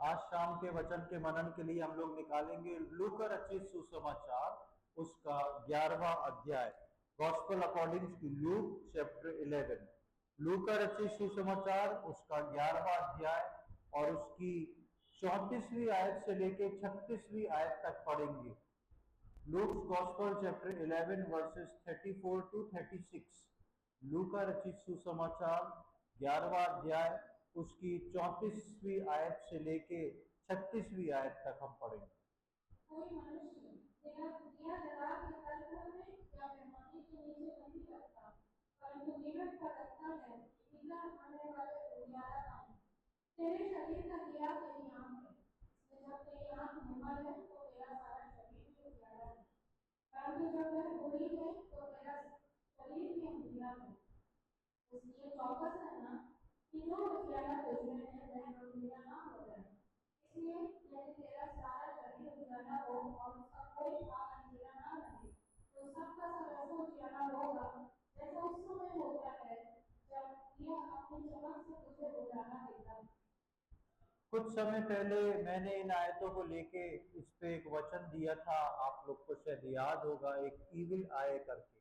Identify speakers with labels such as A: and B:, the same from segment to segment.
A: आज शाम के वचन के मनन के लिए हम लोग निकालेंगे लूका रचित सुसमाचार उसका 11वां अध्याय। Gospel according to Luke chapter 11। लूका रचित सुसमाचार उसका 11वां अध्याय और उसकी 34वीं आयत से लेकर 36वीं आयत तक पढ़ेंगे। Luke's gospel chapter 11 verses 34 to 36। लूका रचित सुसमाचार 11वां अध्याय उसकी 34वीं आयत से लेके 36वीं आयत तक हम पढ़ेंगे।
B: कोई मनुष्य दिया जला के तलखर में या पैमाने के नीचे नहीं रखता, परंतु दीमक पर रखता है, इतना आने वाले उजियारा काम। तेरे शरीर का दिया तेरी आँख है, इसलिए जब तेरी आँख निर्मल है तो तेरा सारा शरीर भी उजियारा है, परंतु जब वह बुरी है तो तेरा शरीर भी अंधेरा है। इसलिए चौकस रहना कि जो उजियारा तुझ में है वह अंधेरा ना हो जाए। इसलिए यदि तेरा सारा शरीर उजियारा हो और उसका कोई भाग अंधेरा ना रहे, तो सबका सब ऐसा उजियारा होगा जैसा उस समय होता है जब यह अपनी चमक से तुझे उजाला देता है।
A: कुछ समय पहले मैंने इन आयतों को लेके इस पे एक वचन दिया था, आप लोग को शायद याद होगा, एक ईविल आय करके।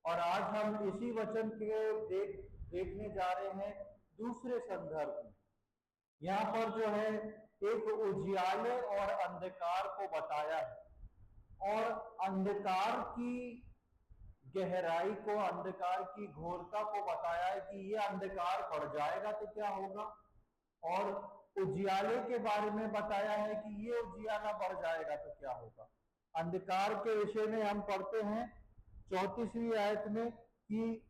A: और आज हम इसी वचन के देखने जा रहे हैं दूसरे संदर्भ में। यहाँ पर जो है एक उजियाले और अंधकार को बताया है और अंधकार की गहराई को, अंधकार की घोरता को बताया है कि ये अंधकार बढ़ जाएगा तो क्या होगा, और उजियाले के बारे में बताया है कि ये उजियाला बढ़ जाएगा तो क्या होगा। अंधकार के विषय में हम पढ़ते हैं 34वीं आयत में कि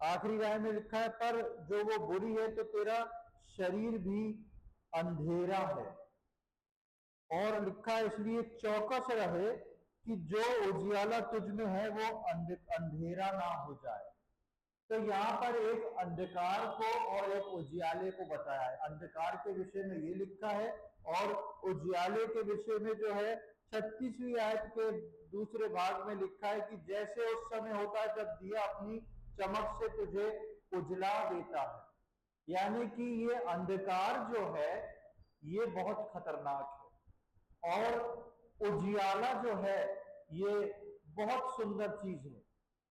A: आखिरी राय में लिखा है, पर जो वो बुरी है तो तेरा शरीर भी अंधेरा है। और लिखा है इसलिए चौकस रहे कि जो उजियाला तुझ में है वो अंधेरा ना हो जाए। तो यहाँ पर एक अंधकार को और एक उजियाले को बताया है। अंधकार के विषय में ये लिखा है और उजियाले के विषय में जो है 36वीं आयत के दूसरे भाग में लिखा है कि जैसे उस समय होता है जब दिया अपनी चमक से तुझे उजला देता है। यानी कि ये अंधकार जो है ये बहुत खतरनाक है और उजियाला जो है ये बहुत सुंदर चीज है।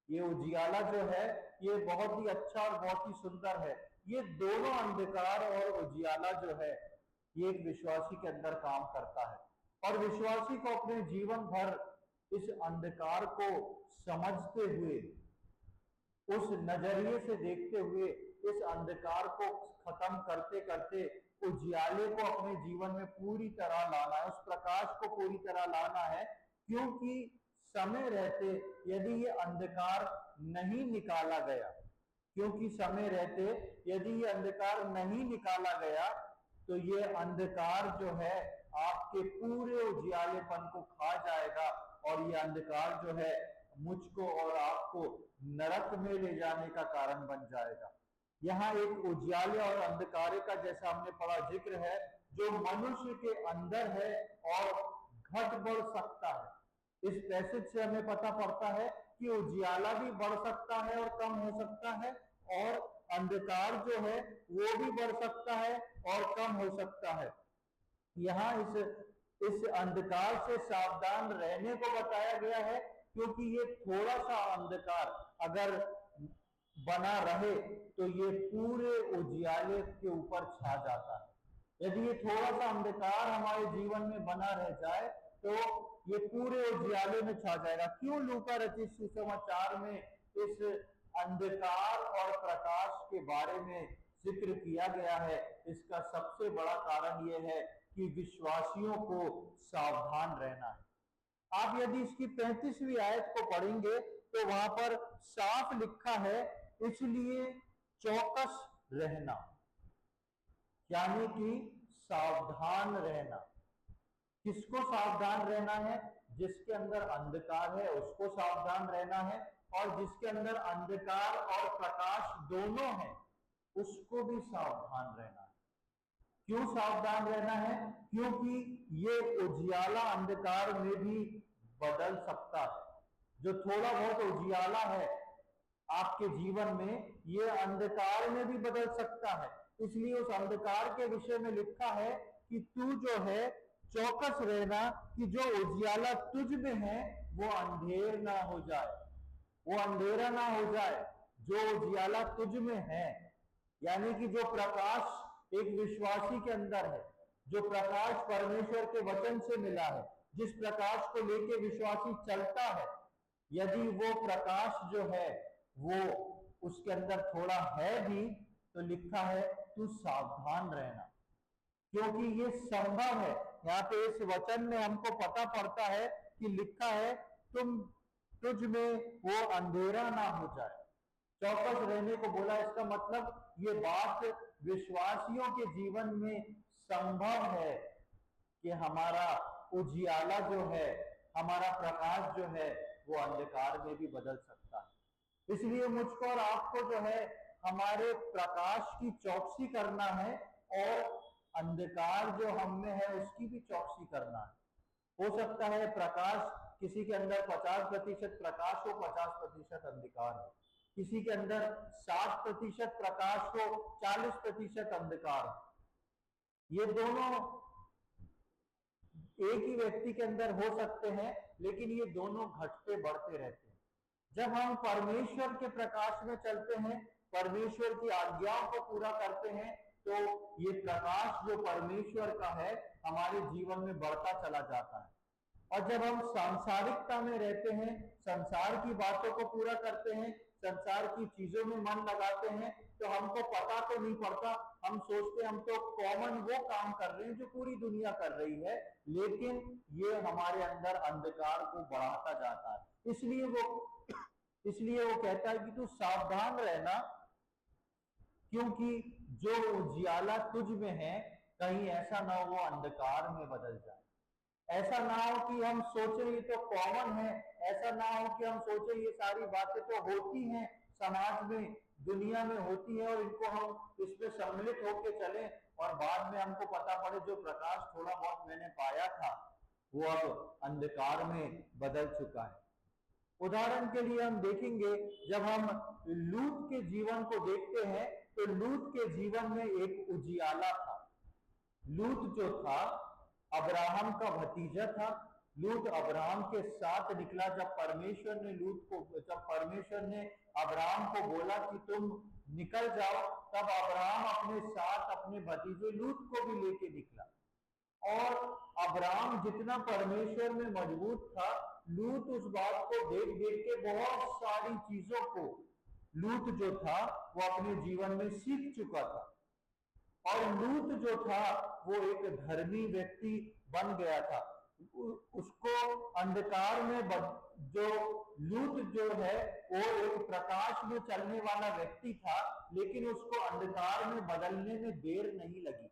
A: ये उजियाला जो है ये बहुत ही अच्छा और बहुत ही सुंदर है। ये दोनों अंधकार और उजियाला जो है ये एक विश्वासी के अंदर काम करता है और विश्वासी को अपने जीवन भर इस अंधकार को समझते हुए, उस नजरिए से देखते हुए, इस अंधकार को खत्म करते करते उजियाले को अपने जीवन में पूरी तरह लाना है, उस प्रकाश को पूरी तरह लाना है। क्योंकि समय रहते यदि ये अंधकार नहीं निकाला गया, क्योंकि समय रहते यदि ये अंधकार नहीं निकाला गया तो ये अंधकार जो है आपके पूरे उजियालेपन को खा जाएगा और ये अंधकार जो है मुझको और आपको नरक में ले जाने का कारण बन जाएगा। यहाँ एक उजियाले और अंधकारे का जैसा हमने पढ़ा जिक्र है जो मनुष्य के अंदर है और घट बढ़ सकता है। इस पैसेज से हमें पता पड़ता है कि उजियाला भी बढ़ सकता है और कम हो सकता है और अंधकार जो है वो भी बढ़ सकता है और कम हो सकता है। यहाँ इस अंधकार से सावधान रहने को बताया गया है क्योंकि ये थोड़ा सा अंधकार अगर बना रहे तो ये पूरे उजियाले के ऊपर छा जाता है। यदि ये थोड़ा सा अंधकार हमारे जीवन में बना रह जाए तो ये पूरे उजियाले में छा जाएगा। क्यों लूका रचित सुसमाचार में इस अंधकार और प्रकाश के बारे में जिक्र किया गया है, इसका सबसे बड़ा कारण यह है कि विश्वासियों को सावधान रहना है। आप यदि इसकी 35वीं आयत को पढ़ेंगे तो वहां पर साफ लिखा है इसलिए चौकस रहना, यानी कि सावधान रहना। किसको सावधान रहना है? जिसके अंदर अंधकार है उसको सावधान रहना है और जिसके अंदर अंधकार और प्रकाश दोनों है उसको भी सावधान रहना है। क्यों सावधान रहना है? क्योंकि ये उजियाला अंधकार में भी बदल सकता है। जो थोड़ा बहुत उजियाला है आपके जीवन में ये अंधकार में भी बदल सकता है। इसलिए उस अंधकार के विषय में लिखा है कि तू जो है चौकस रहना कि जो उजियाला तुझ में है वो अंधेर ना हो जाए, वो अंधेरा ना हो जाए। जो उजियाला तुझ में है, यानी कि जो प्रकाश एक विश्वासी के अंदर है, जो प्रकाश परमेश्वर के वचन से मिला है, जिस प्रकाश को लेके विश्वासी चलता है, यदि वो प्रकाश जो है वो उसके अंदर थोड़ा है भी, तो लिखा है तू सावधान रहना, क्योंकि ये संभव है। यहाँ पे इस वचन में हमको पता पड़ता है कि लिखा है तुझ में वो अंधेरा ना हो जाए। चौकस रहने को बोला, इसका मतलब ये बात विश्वासियों के जीवन में संभव है कि हमारा उजियाला जो है, हमारा प्रकाश जो है वो अंधकार में भी बदल सकता है। इसलिए मुझको और आपको जो है हमारे प्रकाश की चौकसी करना है और अंधकार जो हम में है उसकी भी चौकसी करना है। हो सकता है प्रकाश किसी के अंदर 50% प्रकाश हो, 50% अंधकार हो, किसी के अंदर 60% प्रकाश हो, 40% अंधकार हो। ये दोनों एक ही व्यक्ति के अंदर हो सकते हैं, लेकिन ये दोनों घटते बढ़ते रहते हैं। जब हम परमेश्वर के प्रकाश में चलते हैं, परमेश्वर की आज्ञाओं को पूरा करते हैं, तो ये प्रकाश जो परमेश्वर का है हमारे जीवन में बढ़ता चला जाता है। और जब हम सांसारिकता में रहते हैं, संसार की बातों को पूरा करते हैं, संसार की चीजों में मन लगाते हैं, तो हमको पता तो नहीं पड़ता, हम सोचते हम तो कॉमन वो काम कर रहे हैं जो पूरी दुनिया कर रही है, लेकिन ये हमारे अंदर अंधकार को बढ़ाता जाता है। इसलिए वो कहता है कि तू सावधान रहना, क्योंकि जो उजियाला तुझ में है कहीं ऐसा ना हो वो अंधकार में बदल जाए। ऐसा ना हो कि हम सोचे ये तो कॉमन है, ऐसा ना हो कि हम सोचे ये सारी बातें तो होती हैं, समाज में, दुनिया में होती है और इनको हम इसमें सम्मिलित होके चले, और बाद में हमको पता पड़े जो प्रकाश थोड़ा बहुत मैंने पाया था वो अब अंधकार में बदल चुका है। उदाहरण के लिए हम देखेंगे, जब हम लूत के जीवन को देखते हैं तो लूत के जीवन में एक उजियाला था। लूत जो था अब्राहम का भतीजा था। लूत अब्राहम के साथ निकला। जब परमेश्वर ने अब्राहम को बोला कि तुम निकल जाओ, तब अब्राहम अपने साथ अपने भतीजे लूत को भी लेके निकला। और अब्राहम जितना परमेश्वर में मजबूत था, लूत उस बात को देख देख के बहुत सारी चीजों को लूत जो था वो अपने जीवन में सीख चुका था। और लूत जो था वो एक धर्मी व्यक्ति बन गया था। उसको अंधकार में जो लूत जो है वो एक प्रकाश में चलने वाला व्यक्ति था, लेकिन उसको अंधकार में बदलने में देर नहीं लगी।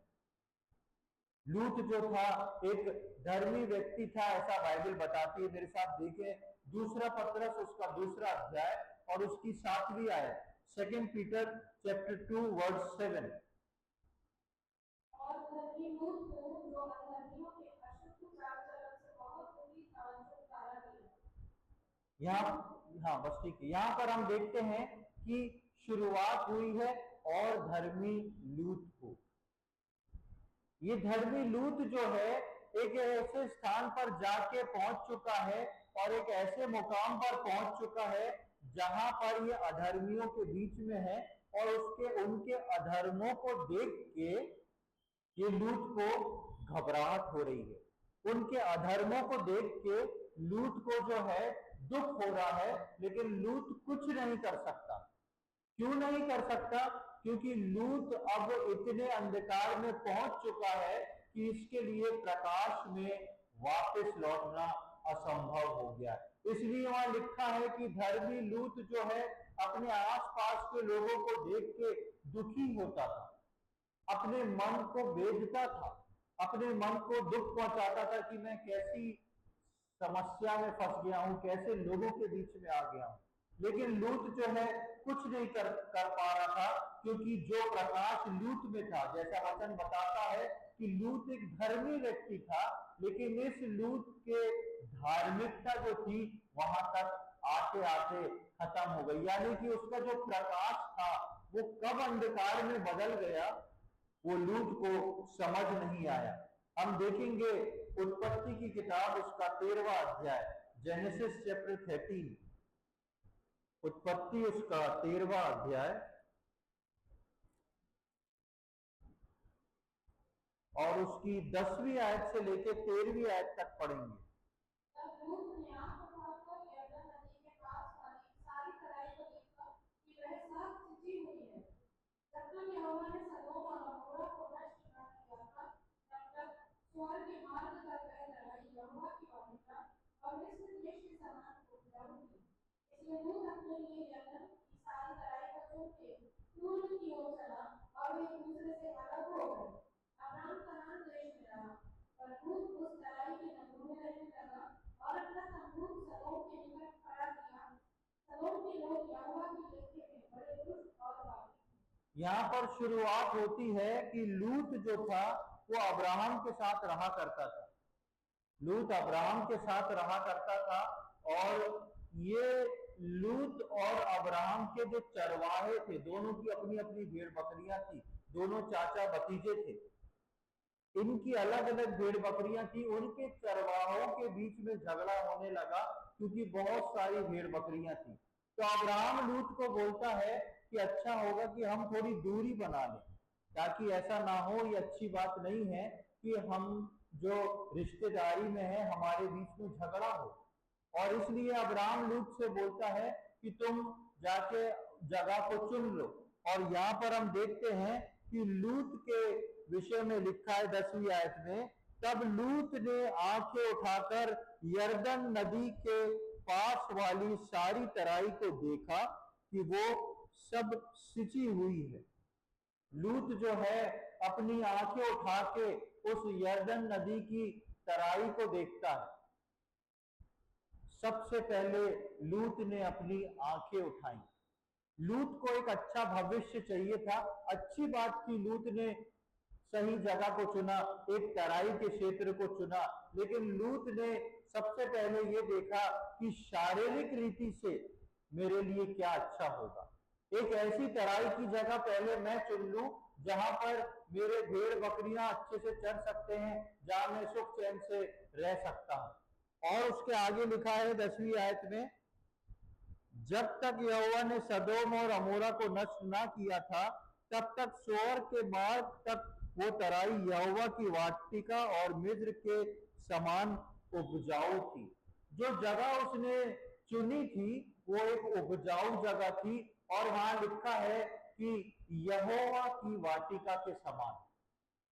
A: लूत जो था एक धर्मी व्यक्ति था, ऐसा बाइबल बताती है। मेरे साथ देखें दूसरा पत्रस उसका 2 अध्याय और उसकी 7वीं आयत, 2 पीटर चैप्टर 2 वर्स 7।
B: और धर्मी लूत को जो अधर्मियों के अशुद्ध चाल चलन से बहुत बुरी तरह से छुटकारा दिया।
A: हाँ बस ठीक है। यहाँ पर हम देखते हैं कि शुरुआत हुई है और धर्मी लूत को। ये धर्मी लूत जो है एक ऐसे स्थान पर जाके पहुंच चुका है और एक ऐसे मुकाम पर पहुंच चुका है जहां पर ये अधर्मियों के बीच में है, और उनके अधर्मों को देख के ये लूत को घबराहट हो रही है। उनके अधर्मों को देख के लूत को जो है दुख हो रहा है, लेकिन लूत कुछ नहीं कर सकता। क्यों नहीं कर सकता? क्योंकि लूत अब इतने अंधकार में पहुंच चुका है कि इसके लिए प्रकाश में वापस लौटना असंभव हो गया है। इसलिए वहां लिखा है कि धर्मी लूत जो है अपने आसपास के लोगों को देख के दुखी होता था, अपने मन को बेचता था, अपने मन को दुख पहुंचाता था कि मैं कैसी समस्या में फंस गया हूं, कैसे लोगों के बीच में आ गया हूं। लेकिन लूत जो है कुछ नहीं कर पा रहा था, क्योंकि जो प्रकाश लूत में था, जैसा वचन बताता है कि लूत एक धर्मी व्यक्ति था, लेकिन इस लूत के धार्मिकता जो थी वहां तक आते आते खत्म हो गई। यानी कि उसका जो प्रकाश था वो कब अंधकार में बदल गया, वो लूत को समझ नहीं आया। हम देखेंगे उत्पत्ति की किताब उसका 13वां अध्याय, जेनेसिस चैप्टर 13, उत्पत्ति उसका 13वां अध्याय और उसकी 10वीं आयत से लेकर 13वीं आयत तक पढ़ेंगे।
B: तब लूत ने आँख उठाकर यरदन नदी के पास वाली सारी तराई को देखा कि वह सब सिंची हुई है। जब तक यहोवा ने सदोम और अमोरा को नष्ट न किया था, तब तक स्वर्ग के मार्ग पर वह तराई यहोवा की वाटिका और मिस्र देश के समान उपजाऊ थी। इसलिए लूत अपने लिए यरदन की सारी तराई को चुन के पूर्व की ओर चला और वे एक दूसरे से अलग हो गए। अब्राम कनान देश में रहा, पर लूत उस तराई के नगरों में रहने लगा और अपना तंबू सदोम के निकट खड़ा किया। सदोम के लोग यहोवा की दृष्टि में बड़े दुष्ट और पापी थे।
A: यहाँ पर शुरुआत होती है कि लूत जो था वो अब्राहम के साथ रहा करता था। लूत अब्राहम के साथ रहा करता था और ये लूत और अब्राहम के जो चरवाहे थे, दोनों की अपनी अपनी भेड़ बकरियां थी, दोनों चाचा भतीजे थे, इनकी अलग अलग भेड़ बकरियां थी। उनके चरवाहों के बीच में झगड़ा होने लगा क्योंकि बहुत सारी भेड़ बकरियां थी। तो अब्राहम लूत को बोलता है कि अच्छा होगा कि हम थोड़ी दूरी बना लें, ताकि ऐसा ना हो, ये अच्छी बात नहीं है कि हम जो रिश्तेदारी में है हमारे बीच में झगड़ा हो। और इसलिए अब्राहम लूत से बोलता है कि तुम जाके जगह को चुन लो। और यहाँ पर हम देखते हैं कि लूत के विषय में लिखा है 10वीं आयत में, तब लूत ने आंखें उठाकर यरदन नदी के पास वाली सारी तराई को देखा कि वो सब सिंची हुई है। लूत जो है अपनी आंखें उठा के उस यरदन नदी की तराई को देखता है। सबसे पहले लूत ने अपनी आंखें उठाई। लूत को एक अच्छा भविष्य चाहिए था। अच्छी बात की लूत ने सही जगह को चुना, एक तराई के क्षेत्र को चुना, लेकिन लूत ने सबसे पहले ये देखा कि शारीरिक रीति से मेरे लिए क्या अच्छा होगा। एक ऐसी तराई की जगह पहले मैं चुन लूं जहां पर मेरे भेड़ बकरियां अच्छे से चर सकते हैं, जहां मैं सुख चैन से रह सकता हूं। और उसके आगे लिखा है 10वीं आयत में, जब तक यहोवा ने सदोम और अमोरा को नष्ट ना किया था, तब तक सोअर के मार्ग तक वो तराई यहोवा की वाटिका और मिस्र के समान उपजाऊ थी। जो जगह उसने चुनी थी वो एक उपजाऊ जगह थी और वहां लिखा है कि यहोवा की वाटिका के समान,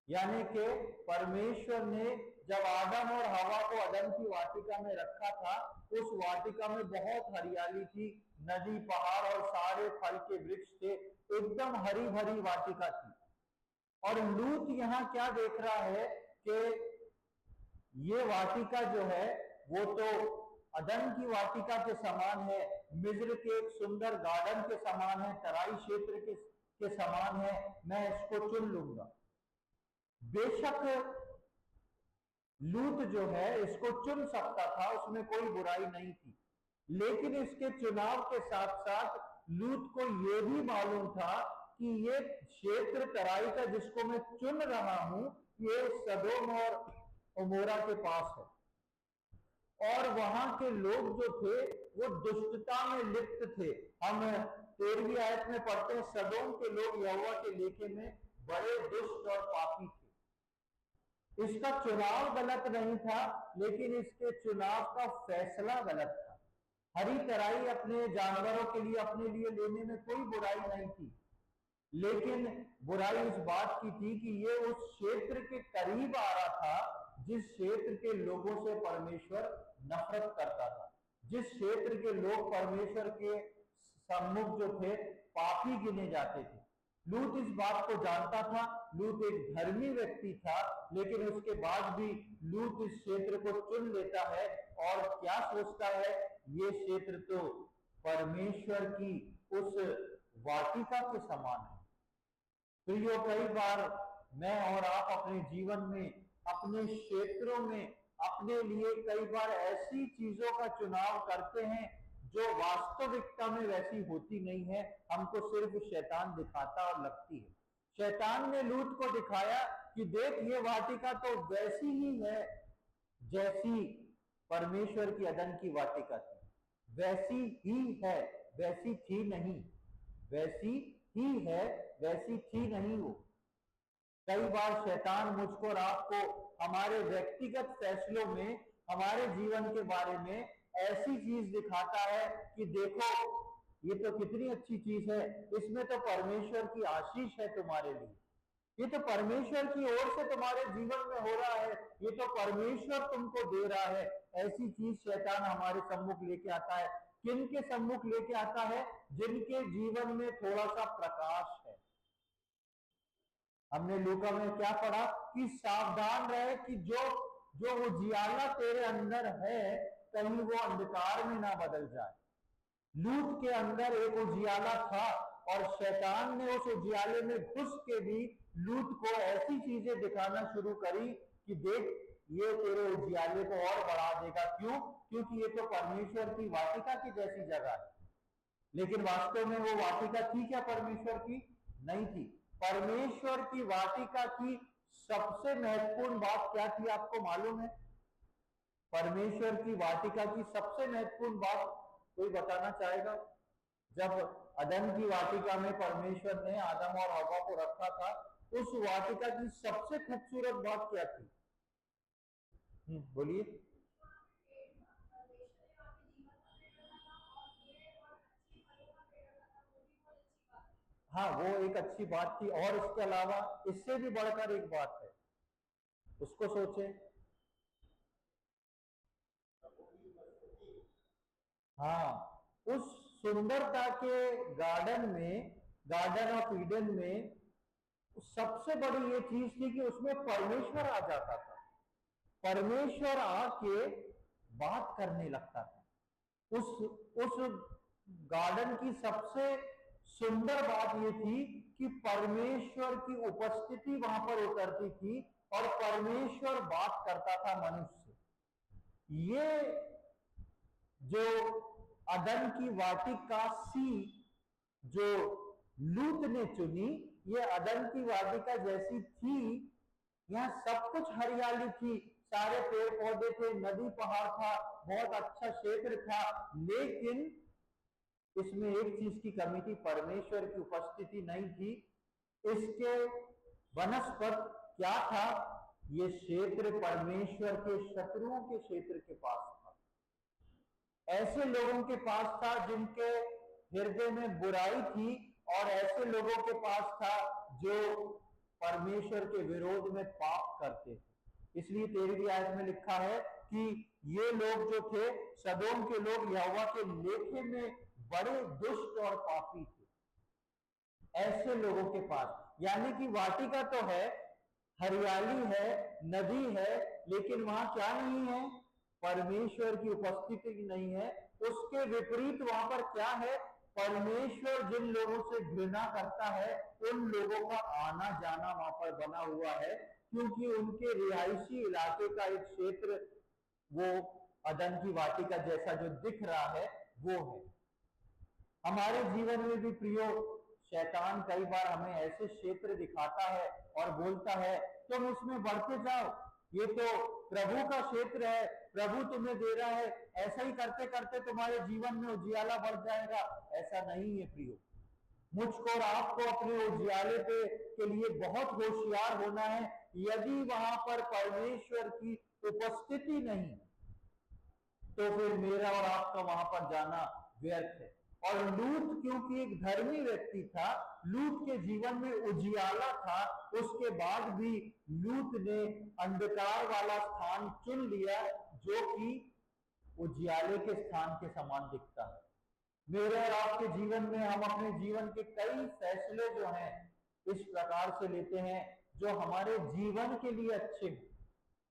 A: यानी कि परमेश्वर ने जब आदम और हवा को अदन की वाटिका में रखा था, उस वाटिका में बहुत हरियाली थी, नदी पहाड़ और सारे फल के वृक्ष थे, एकदम हरी भरी वाटिका थी। और लूत यहाँ क्या देख रहा है कि ये वाटिका जो है वो तो अदन की वाटिका के समान है, मिस्र के एक सुंदर गार्डन के समान है, तराई क्षेत्र के समान है, मैं इसको चुन लूंगा। बेशक लूत जो है इसको चुन सकता था, उसमें कोई बुराई नहीं थी, लेकिन इसके चुनाव के साथ साथ लूत को यह भी मालूम था कि ये क्षेत्र तराई का जिसको मैं चुन रहा हूं, ये सदोम और अमोरा के पास है और वहां के लोग जो थे वो दुष्टता में लिप्त थे। हम 13वीं आयत में पढ़ते हैं, सदोम के लोग यहोवा के लेखे में बड़े दुष्ट और पापी थे। इसका चुनाव गलत नहीं था, लेकिन इसके चुनाव का फैसला गलत था। हरी तराई अपने जानवरों के लिए अपने लिए लेने में कोई बुराई नहीं थी, लेकिन बुराई इस बात की थी कि ये उस क्षेत्र के करीब आ रहा था जिस क्षेत्र के लोगों से परमेश्वर नफरत करता था, जिस क्षेत्र के लोग परमेश्वर के सम्मुख जो थे पापी गिने जाते थे। लूत इस बात को जानता था। लूत एक धर्मी व्यक्ति था, लेकिन उसके बाद भी लूत इस क्षेत्र को चुन लेता है और क्या सोचता है, ये क्षेत्र तो परमेश्वर की उस वाटिका के समान है। तो ये कई बार मैं और आप अपने जीवन में, अपने क्षेत्रों में अपने लिए कई बार ऐसी चीजों का चुनाव करते हैं जो वास्तविकता में वैसी होती नहीं है, हमको सिर्फ शैतान दिखाता और लगती है। शैतान ने लूत को दिखाया कि देख ये वाटिका तो वैसी ही है जैसी परमेश्वर की अदन की वाटिका थी, वैसी ही है, वैसी थी नहीं, वैसी ही है, वैसी थी नहीं वो। कई बार शैतान मुझको और आपको हमारे व्यक्तिगत फैसलों में, हमारे जीवन के बारे में ऐसी चीज दिखाता है कि देखो ये तो कितनी अच्छी चीज है, इसमें तो परमेश्वर की आशीष है तुम्हारे लिए, ये तो परमेश्वर की ओर से तुम्हारे जीवन में हो रहा है, ये तो परमेश्वर तुमको दे रहा है। ऐसी चीज शैतान हमारे सम्मुख लेके आता है। किन के सम्मुख लेके आता है? जिनके जीवन में थोड़ा सा प्रकाश है। हमने लूका में क्या पढ़ा कि सावधान रहे कि जो जो उजियाला तेरे अंदर है कहीं वो अंधकार में ना बदल जाए। लूत के अंदर एक उजियाला था और शैतान ने उस उजियाले में घुस के भी लूत को ऐसी चीजें दिखाना शुरू करी कि देख ये तेरे उजियाले को और बढ़ा देगा। क्यों? क्योंकि ये तो परमेश्वर की वाटिका की जैसी जगह है। लेकिन वास्तव में वो वाटिका थी क्या परमेश्वर की? नहीं थी। परमेश्वर की वाटिका की सबसे महत्वपूर्ण बात क्या थी आपको मालूम है? परमेश्वर की वाटिका की सबसे महत्वपूर्ण बात कोई बताना चाहेगा? जब अदन की वाटिका में परमेश्वर ने आदम और हवा को रखा था, उस वाटिका की सबसे खूबसूरत बात क्या थी? बोलिए। हाँ, वो एक अच्छी बात थी और इसके अलावा इससे भी बढ़कर एक बात है, उसको सोचें। हाँ, उस सुंदरता के गार्डन में, गार्डन ऑफ ईडन में सबसे बड़ी ये चीज थी कि उसमें परमेश्वर आ जाता था। परमेश्वर आके बात करने लगता था। उस गार्डन की सबसे सुंदर बात ये थी कि परमेश्वर की उपस्थिति वहां पर उतरती थी और परमेश्वर बात करता था मनुष्य से। ये जो अदन की वाटिका सी जो लूत ने चुनी, ये अदन की वाटिका जैसी थी। यहाँ सब कुछ हरियाली थी, सारे पेड़ पौधे थे, नदी पहाड़ था, बहुत अच्छा क्षेत्र था, लेकिन इसमें एक चीज की कमी थी, परमेश्वर की उपस्थिति नहीं थी। इसके वनस्पत क्या था? ये क्षेत्र परमेश्वर के शत्रुओं के क्षेत्र के पास था। ऐसे लोगों के पास था जिनके हृदय में बुराई थी और ऐसे लोगों के पास था जो परमेश्वर के विरोध में पाप करते थे। इसलिए 13वीं आयत में लिखा है कि ये लोग जो थे, सदोम के लोग यहोवा के लेखे में बड़े दुष्ट और पापी थे। ऐसे लोगों के पास, यानी कि वाटिका तो है, हरियाली है, नदी है, लेकिन वहां क्या नहीं है? परमेश्वर की उपस्थिति नहीं है। उसके विपरीत वहां पर क्या है? परमेश्वर जिन लोगों से घृणा करता है उन लोगों का आना जाना वहां पर बना हुआ है, क्योंकि उनके रिहायशी इलाके का एक क्षेत्र वो अदन की वाटिका जैसा जो दिख रहा है वो है। हमारे जीवन में भी प्रियो, शैतान कई बार हमें ऐसे क्षेत्र दिखाता है और बोलता है तुम इसमें बढ़ते जाओ, ये तो प्रभु का क्षेत्र है, प्रभु तुम्हें दे रहा है, ऐसा ही करते करते तुम्हारे जीवन में उजियाला बढ़ जाएगा। ऐसा नहीं है प्रियो। मुझको और आपको अपने उजियाले के लिए बहुत होशियार होना है। यदि वहां पर परमेश्वर की उपस्थिति नहीं तो फिर मेरा और आपका वहां पर जाना व्यर्थ है। और लूत क्योंकि एक धर्मी व्यक्ति था, लूत के जीवन में उजियाला था, उसके बाद भी लूत ने अंधकार वाला स्थान चुन लिया जो कि उजियाले के स्थान के समान दिखता है। मेरे और आपके जीवन में हम अपने जीवन के कई फैसले जो हैं इस प्रकार से लेते हैं जो हमारे जीवन के लिए अच्छे हो,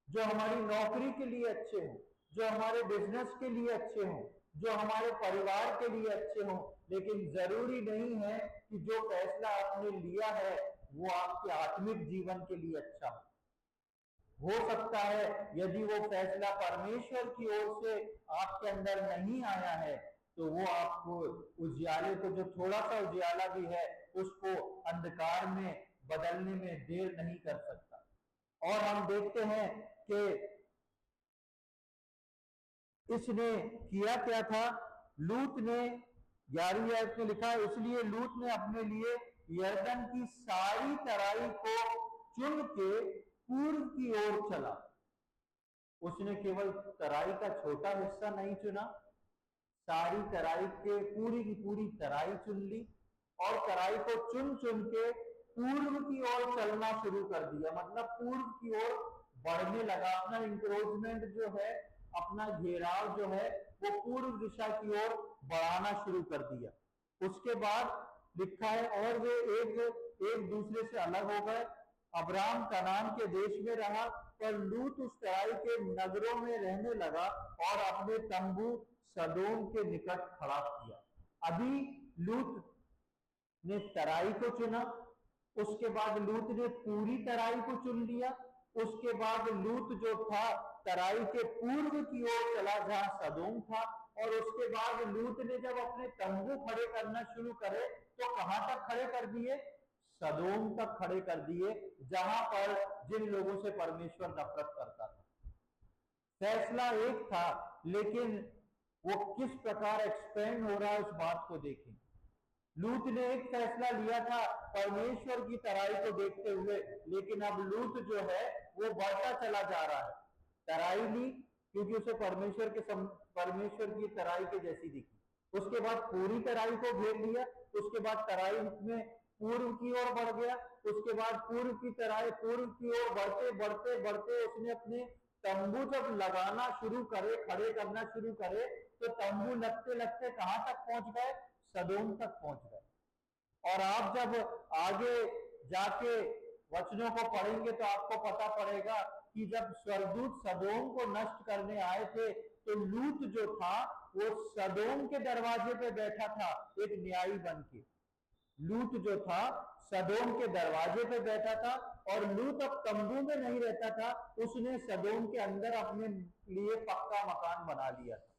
A: जो हमारी नौकरी के लिए अच्छे हो, जो हमारे बिजनेस के लिए अच्छे हो, जो हमारे परिवार के लिए अच्छे हो, लेकिन जरूरी नहीं है कि जो फैसला आपने लिया है वो आपके आत्मिक जीवन के लिए अच्छा हो सकता है यदि वो फैसला परमेश्वर की ओर से आपके अंदर नहीं आया है तो वो आपको उजियाले को, जो थोड़ा सा उजियाला भी है, उसको अंधकार में बदलने में देर नहीं कर सकता। और हम देखते हैं कि इसने किया क्या था। लूत ने 11वीं आयत में लिखा है, इसलिए लूत ने अपने लिए यरदन की सारी तराई को चुन के पूर्व की ओर चला। उसने केवल तराई का छोटा हिस्सा नहीं चुना, सारी तराई के पूरी की पूरी तराई चुन ली और तराई को चुन चुन के पूर्व की ओर चलना शुरू कर दिया। मतलब पूर्व की ओर बढ़ने लगा। अपना इंक्रोचमेंट जो है, अपना घेराव जो है, वो पूर्व दिशा की ओर बढ़ाना शुरू कर दिया। उसके बाद लिखा है, और वे एक दूसरे से अलग हो गए। अब्राम कनान के देश में रहा, पर लूत उस तराई के नगरों में रहने लगा और अपने तंबू सदोम के निकट खड़ा किया। अभी लूत ने तराई को चुना, उसके बाद लूत ने पूरी तराई को चुन लिया। उसके बाद लूत जो था तराई के पूर्व की ओर चला जहां सदोम था, और उसके बाद लूत ने जब अपने तंबू खड़े करना शुरू करे तो कहां तक खड़े कर दिए? सदोम तक खड़े कर दिए, जहां पर जिन लोगों से परमेश्वर नफरत करता था। फैसला एक था, लेकिन वो किस प्रकार एक्सपेंड हो रहा है उस बात को देखें। लूत ने एक फैसला लिया था परमेश्वर की तराई को देखते हुए, लेकिन अब लूत जो है वो बढ़ता चला जा रहा है। तराई ली क्योंकि उसे परमेश्वर की तराई के जैसी दिखी। उसके बाद पूरी तराई को घेर लिया। उसके बाद तराई में पूर्व की ओर बढ़ गया। उसके बाद पूर्व की ओर बढ़ते बढ़ते बढ़ते उसने अपने तंबू जब लगाना शुरू करे, खड़े करना शुरू करे, तो तंबू लगते लगते कहां तक पहुंच गए? सदोम तक पहुंच गए। और आप जब आगे जाके वचनों को पढ़ेंगे तो आपको पता पड़ेगा कि जब स्वर्गदूत सदोम को नष्ट करने आए थे, तो लूत जो था वो सदोम के दरवाजे पे बैठा था एक न्यायी बन के। लूत जो था सदोम के दरवाजे पे बैठा था, और लूत अब तंबू में नहीं रहता था, उसने सदोम के अंदर अपने लिए पक्का मकान बना लिया था।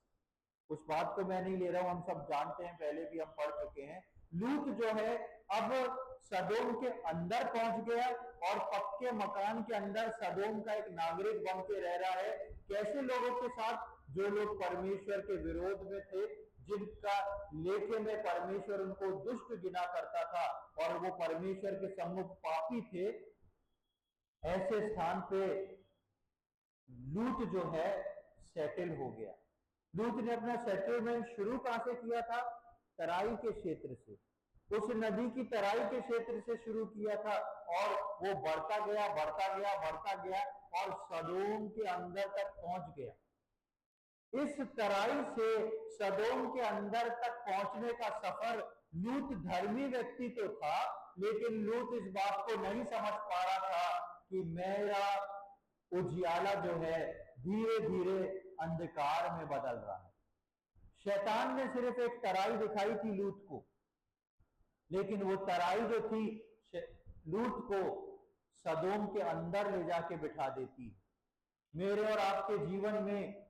A: उस बात को मैं नहीं ले रहा हूं, हम सब जानते हैं, पहले भी हम पढ़ चुके हैं। लूत जो है अब सदोम के अंदर पहुंच गया और पक्के मकान के अंदर सदोम का एक नागरिक बन के रह रहा है। कैसे लोगों के साथ? जो लोग परमेश्वर के विरोध में थे, जिनका लेखे में परमेश्वर उनको दुष्ट गिना करता था और वो परमेश्वर के सम्मुख पापी थे। ऐसे स्थान पे लूत जो है सेटल हो गया। लूत ने अपना सेटलमेंट शुरू कहां से किया था? तराई के क्षेत्र से। उस नदी की तराई के क्षेत्र से शुरू किया था, और वो बढ़ता गया बढ़ता गया बढ़ता गया और सदोम के अंदर तक पहुंच गया। इस तराई से सदोम के अंदर तक पहुंचने का सफर, लूत धर्मी व्यक्ति तो था, लेकिन लूत इस बात को नहीं समझ पा रहा था कि मेरा उजियाला जो है धीरे धीरे अंधकार में बदल रहा है। शैतान ने सिर्फ एक तराई दिखाई थी लूत को, लेकिन वो तराई जो थी लूत को सदोम के अंदर ले जाके बिठा देती। मेरे और आपके जीवन में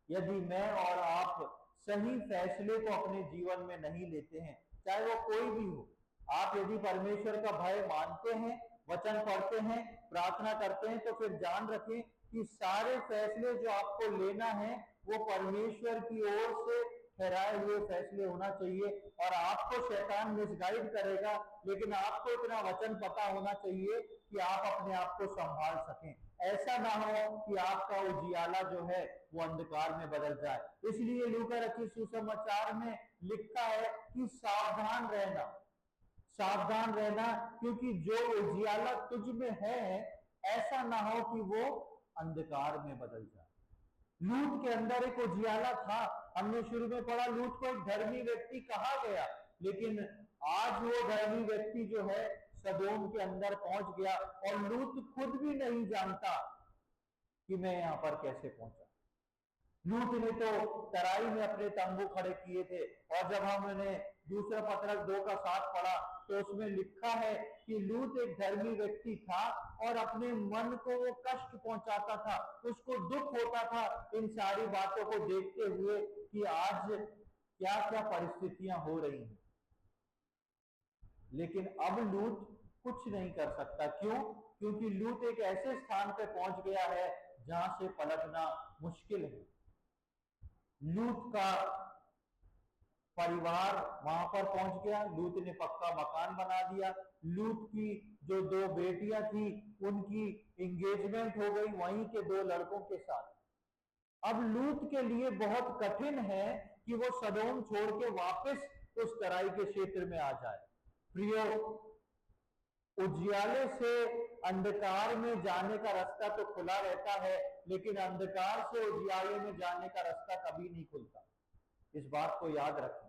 A: यदि मैं और आप सही फैसले को अपने जीवन में नहीं लेते हैं, चाहे वो कोई भी हो, आप यदि परमेश्वर का भय मानते हैं, वचन पढ़ते हैं, प्रार्थना करते हैं, तो फिर जान रखें कि सारे फैसले जो आपको लेना है वो परमेश्वर की ओर से ठहराए हुए फैसले होना चाहिए। और आपको शैतान मिसगाइड करेगा, लेकिन आपको इतना वचन पता होना चाहिए कि आप अपने आप को संभाल सकें। ऐसा ना हो कि आपका उजियाला जो है वो अंधकार में बदल जाए। इसलिए लूका रचित सुसमाचार में लिखा है कि सावधान रहना, सावधान रहना, क्योंकि जो उजियाला तुझ में है ऐसा ना हो कि वो अंधकार में बदल जाए। लूत के अंदर एक उजियाला था। हमने शुरू में पढ़ा लूत को एक धर्मी व्यक्ति कहा गया, लेकिन आज वो धर्मी व्यक्ति जो है सदोम के अंदर पहुंच गया, और लूत खुद भी नहीं जानता कि मैं यहां पर कैसे पहुंचा। लूत ने तो तराई में अपने तंबू खड़े किए थे, और जब हमने दूसरा पत्रक 2:7 पढ़ा तो उसमें लिखा है कि लूत एक धर्मी व्यक्ति था और अपने मन को वो कष्ट पहुंचाता था, उसको दुख होता था इन सारी बातों को देखते हुए कि आज क्या क्या परिस्थितियां हो रही हैं। लेकिन अब लूत कुछ नहीं कर सकता। क्यों? क्योंकि लूत एक ऐसे स्थान पे पहुंच गया है जहां से पलटना मुश्किल है। लूत का परिवार वहां पर पहुंच गया, लूत ने पक्का मकान बना दिया, लूत की जो 2 बेटियां थी उनकी एंगेजमेंट हो गई वहीं के 2 लड़कों के साथ। अब लूत के लिए बहुत कठिन है कि वो सदोम छोड़ के वापस उस तराई के क्षेत्र में आ जाए। प्रियो, उजियाले से अंधकार में जाने का रास्ता तो खुला रहता है, लेकिन अंधकार से उजियाले में जाने का रास्ता कभी नहीं खुलता। इस बात को याद रखें।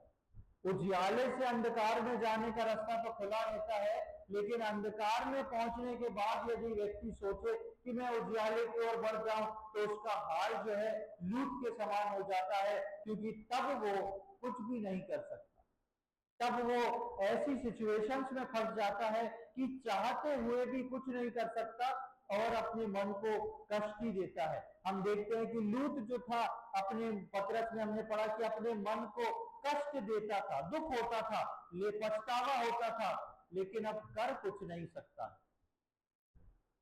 A: उजियाले से अंधकार में जाने का रास्ता तो खुला रहता है, लेकिन अंधकार में पहुंचने के बाद यदि व्यक्ति सोचे कि मैं उजियाले की ओर बढ़ जाऊं, तो उसका हाल जो है लूत के समान हो जाता है, क्योंकि तब वो कुछ भी नहीं कर सकता। तब वो ऐसी सिचुएशंस में फंस जाता है कि चाहते हुए भी कुछ नहीं कर सकता और अपने मन को कष्ट ही देता है। हम देखते हैं कि लूत जो था, अपने पतरस में हमने पढ़ा कि अपने मन को कष्ट देता था, दुख होता था, पछतावा होता था, लेकिन अब कर कुछ नहीं सकता,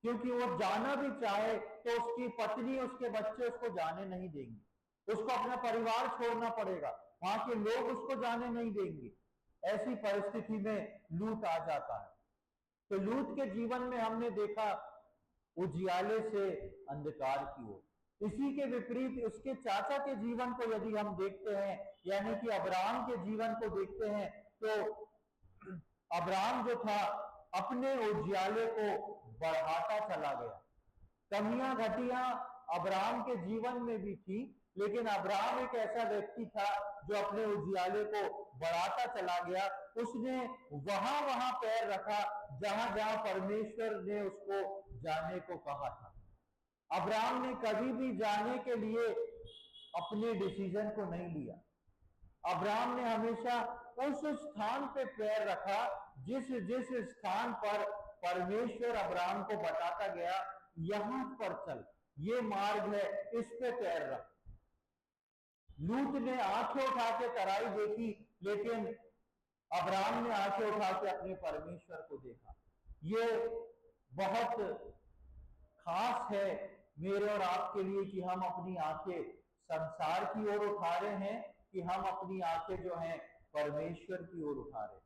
A: क्योंकि वो जाना भी चाहे तो उसकी पत्नी, उसके बच्चे उसको जाने नहीं देंगे, उसको अपना परिवार छोड़ना पड़ेगा, वहां के लोग उसको जाने नहीं देंगे। ऐसी परिस्थिति में लूत आ जाता है। तो लूत के जीवन में हमने देखा उजियाले से अंधकार की ओर। इसी के विपरीत उसके चाचा के जीवन को यदि हम देखते हैं, यानी कि अब्राहम के जीवन को देखते हैं, तो अब्राहम जो था अपने उजियाले को बढ़ाता चला गया। कमियां घटियां अब्राहम के जीवन में भी थी, लेकिन अब्राहम एक ऐसा व्यक्ति था जो अपने उजियाले को बढ़ाता चला गया। उसने वहां वहां पैर रखा जहां जहां परमेश्वर ने उसको जाने को कहा था। अब्राहम ने कभी भी जाने के लिए अपने डिसीजन को नहीं लिया। अब्राहम ने हमेशा उस स्थान पे पैर रखा जिस जिस स्थान पर परमेश्वर अब्राहम को बताता गया, यहां पर चल, ये मार्ग है, इस पे पैर रख। लूत ने आंखें उठा के तराई देखी, लेकिन अब्राहम ने आंखें उठा के अपने परमेश्वर को देखा। ये बहुत खास है मेरे और आपके लिए कि हम अपनी आंखें संसार की ओर उठा रहे हैं कि हम अपनी आंखें जो हैं परमेश्वर की ओर उठा रहे हैं।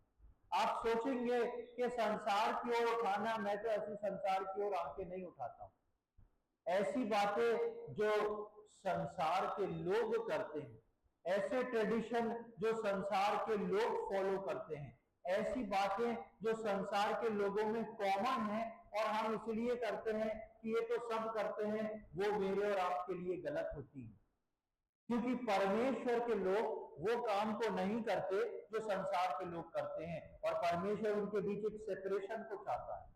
A: आप सोचेंगे कि संसार की ओर उठाना, मैं तो ऐसी संसार की ओर आंखें नहीं उठाता हूं। ऐसी बातें जो संसार के लोग करते हैं, ऐसे ट्रेडिशन जो संसार के लोग फॉलो करते हैं, ऐसी बातें जो संसार के लोगों में कॉमन है और हम इसलिए करते हैं कि ये तो सब करते हैं, वो मेरे और आपके लिए गलत होती है। क्योंकि परमेश्वर के लोग वो काम को नहीं करते जो संसार के लोग करते हैं, और परमेश्वर उनके बीच एक सेपरेशन को चाहता है।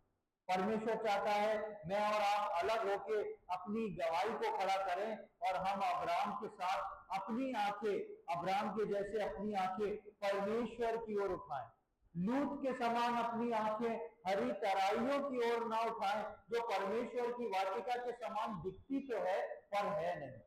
A: परमेश्वर चाहता है मैं और आप अलग होके अपनी गवाही को खड़ा करें और हम अब्राहम के साथ अपनी आंखें, अब्राहम के जैसे अपनी आंखें परमेश्वर की ओर उठाएं। लूत के समान अपनी आंखें हरी तराइयों की ओर ना उठाएं जो परमेश्वर की वाटिका के समान दिखती तो है पर है नहीं।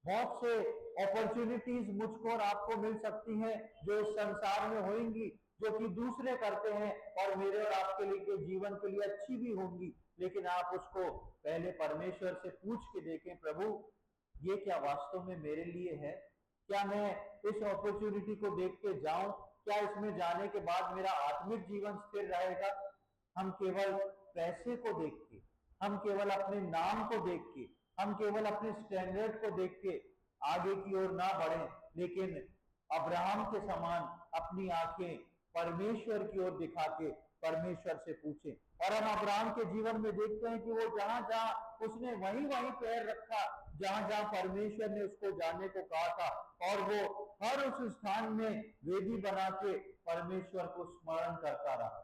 A: बहुत से अपॉर्चुनिटीज मुझको और आपको मिल सकती हैं जो इस संसार में होंगी, जो कि दूसरे करते हैं और मेरे और आपके लिए जीवन के लिए अच्छी भी होंगी, लेकिन आप उसको पहले परमेश्वर से पूछ के देखें, प्रभु ये क्या वास्तव में मेरे लिए है? क्या मैं इस अपॉर्चुनिटी को देख के जाऊं? क्या इसमें जाने के बाद मेरा आत्मिक जीवन स्थिर रहेगा? हम केवल पैसे को देख के, हम केवल अपने नाम को देख के, हम केवल अपने स्टैंडर्ड को देख के आगे की ओर ना बढ़ें, लेकिन अब्राहम के समान अपनी आंखें परमेश्वर की ओर दिखा के परमेश्वर से पूछें। और हम अब्राहम के जीवन में देखते हैं कि वो जहां जहां उसने वहीं वहीं पैर रखा जहां जहां परमेश्वर ने उसको जाने को कहा था, और वो हर उस स्थान में वेदी बना के परमेश्वर को स्मरण करता रहा।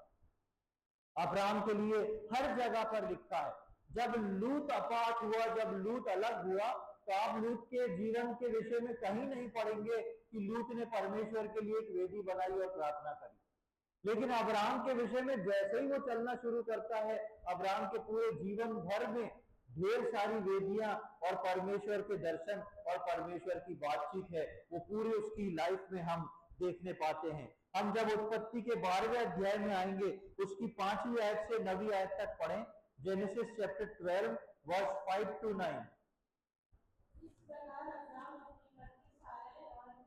A: अब्राहम के लिए हर जगह पर लिखा है। जब लूत अपात हुआ, जब लूत अलग हुआ, तो आप लूत के जीवन के विषय में कहीं नहीं पढ़ेंगे कि लूत ने परमेश्वर के लिए एक वेदी बनाई और प्रार्थना करी। लेकिन अब्राहम के विषय में जैसे ही वो चलना शुरू करता है, अब्राहम के पूरे जीवन भर में ढेर सारी वेदियां और परमेश्वर के दर्शन और परमेश्वर की बातचीत है, वो पूरी उसकी लाइफ में हम देखने पाते हैं। हम जब उत्पत्ति के 12वें अध्याय में आएंगे, उसकी 5वीं आयत से 9वीं आयत तक पढ़ें, जेनेसिस चैप्टर 12 वर्स 5 to 9।
B: इस प्रकार अब्राहम अपनी पत्नी सारै और अपने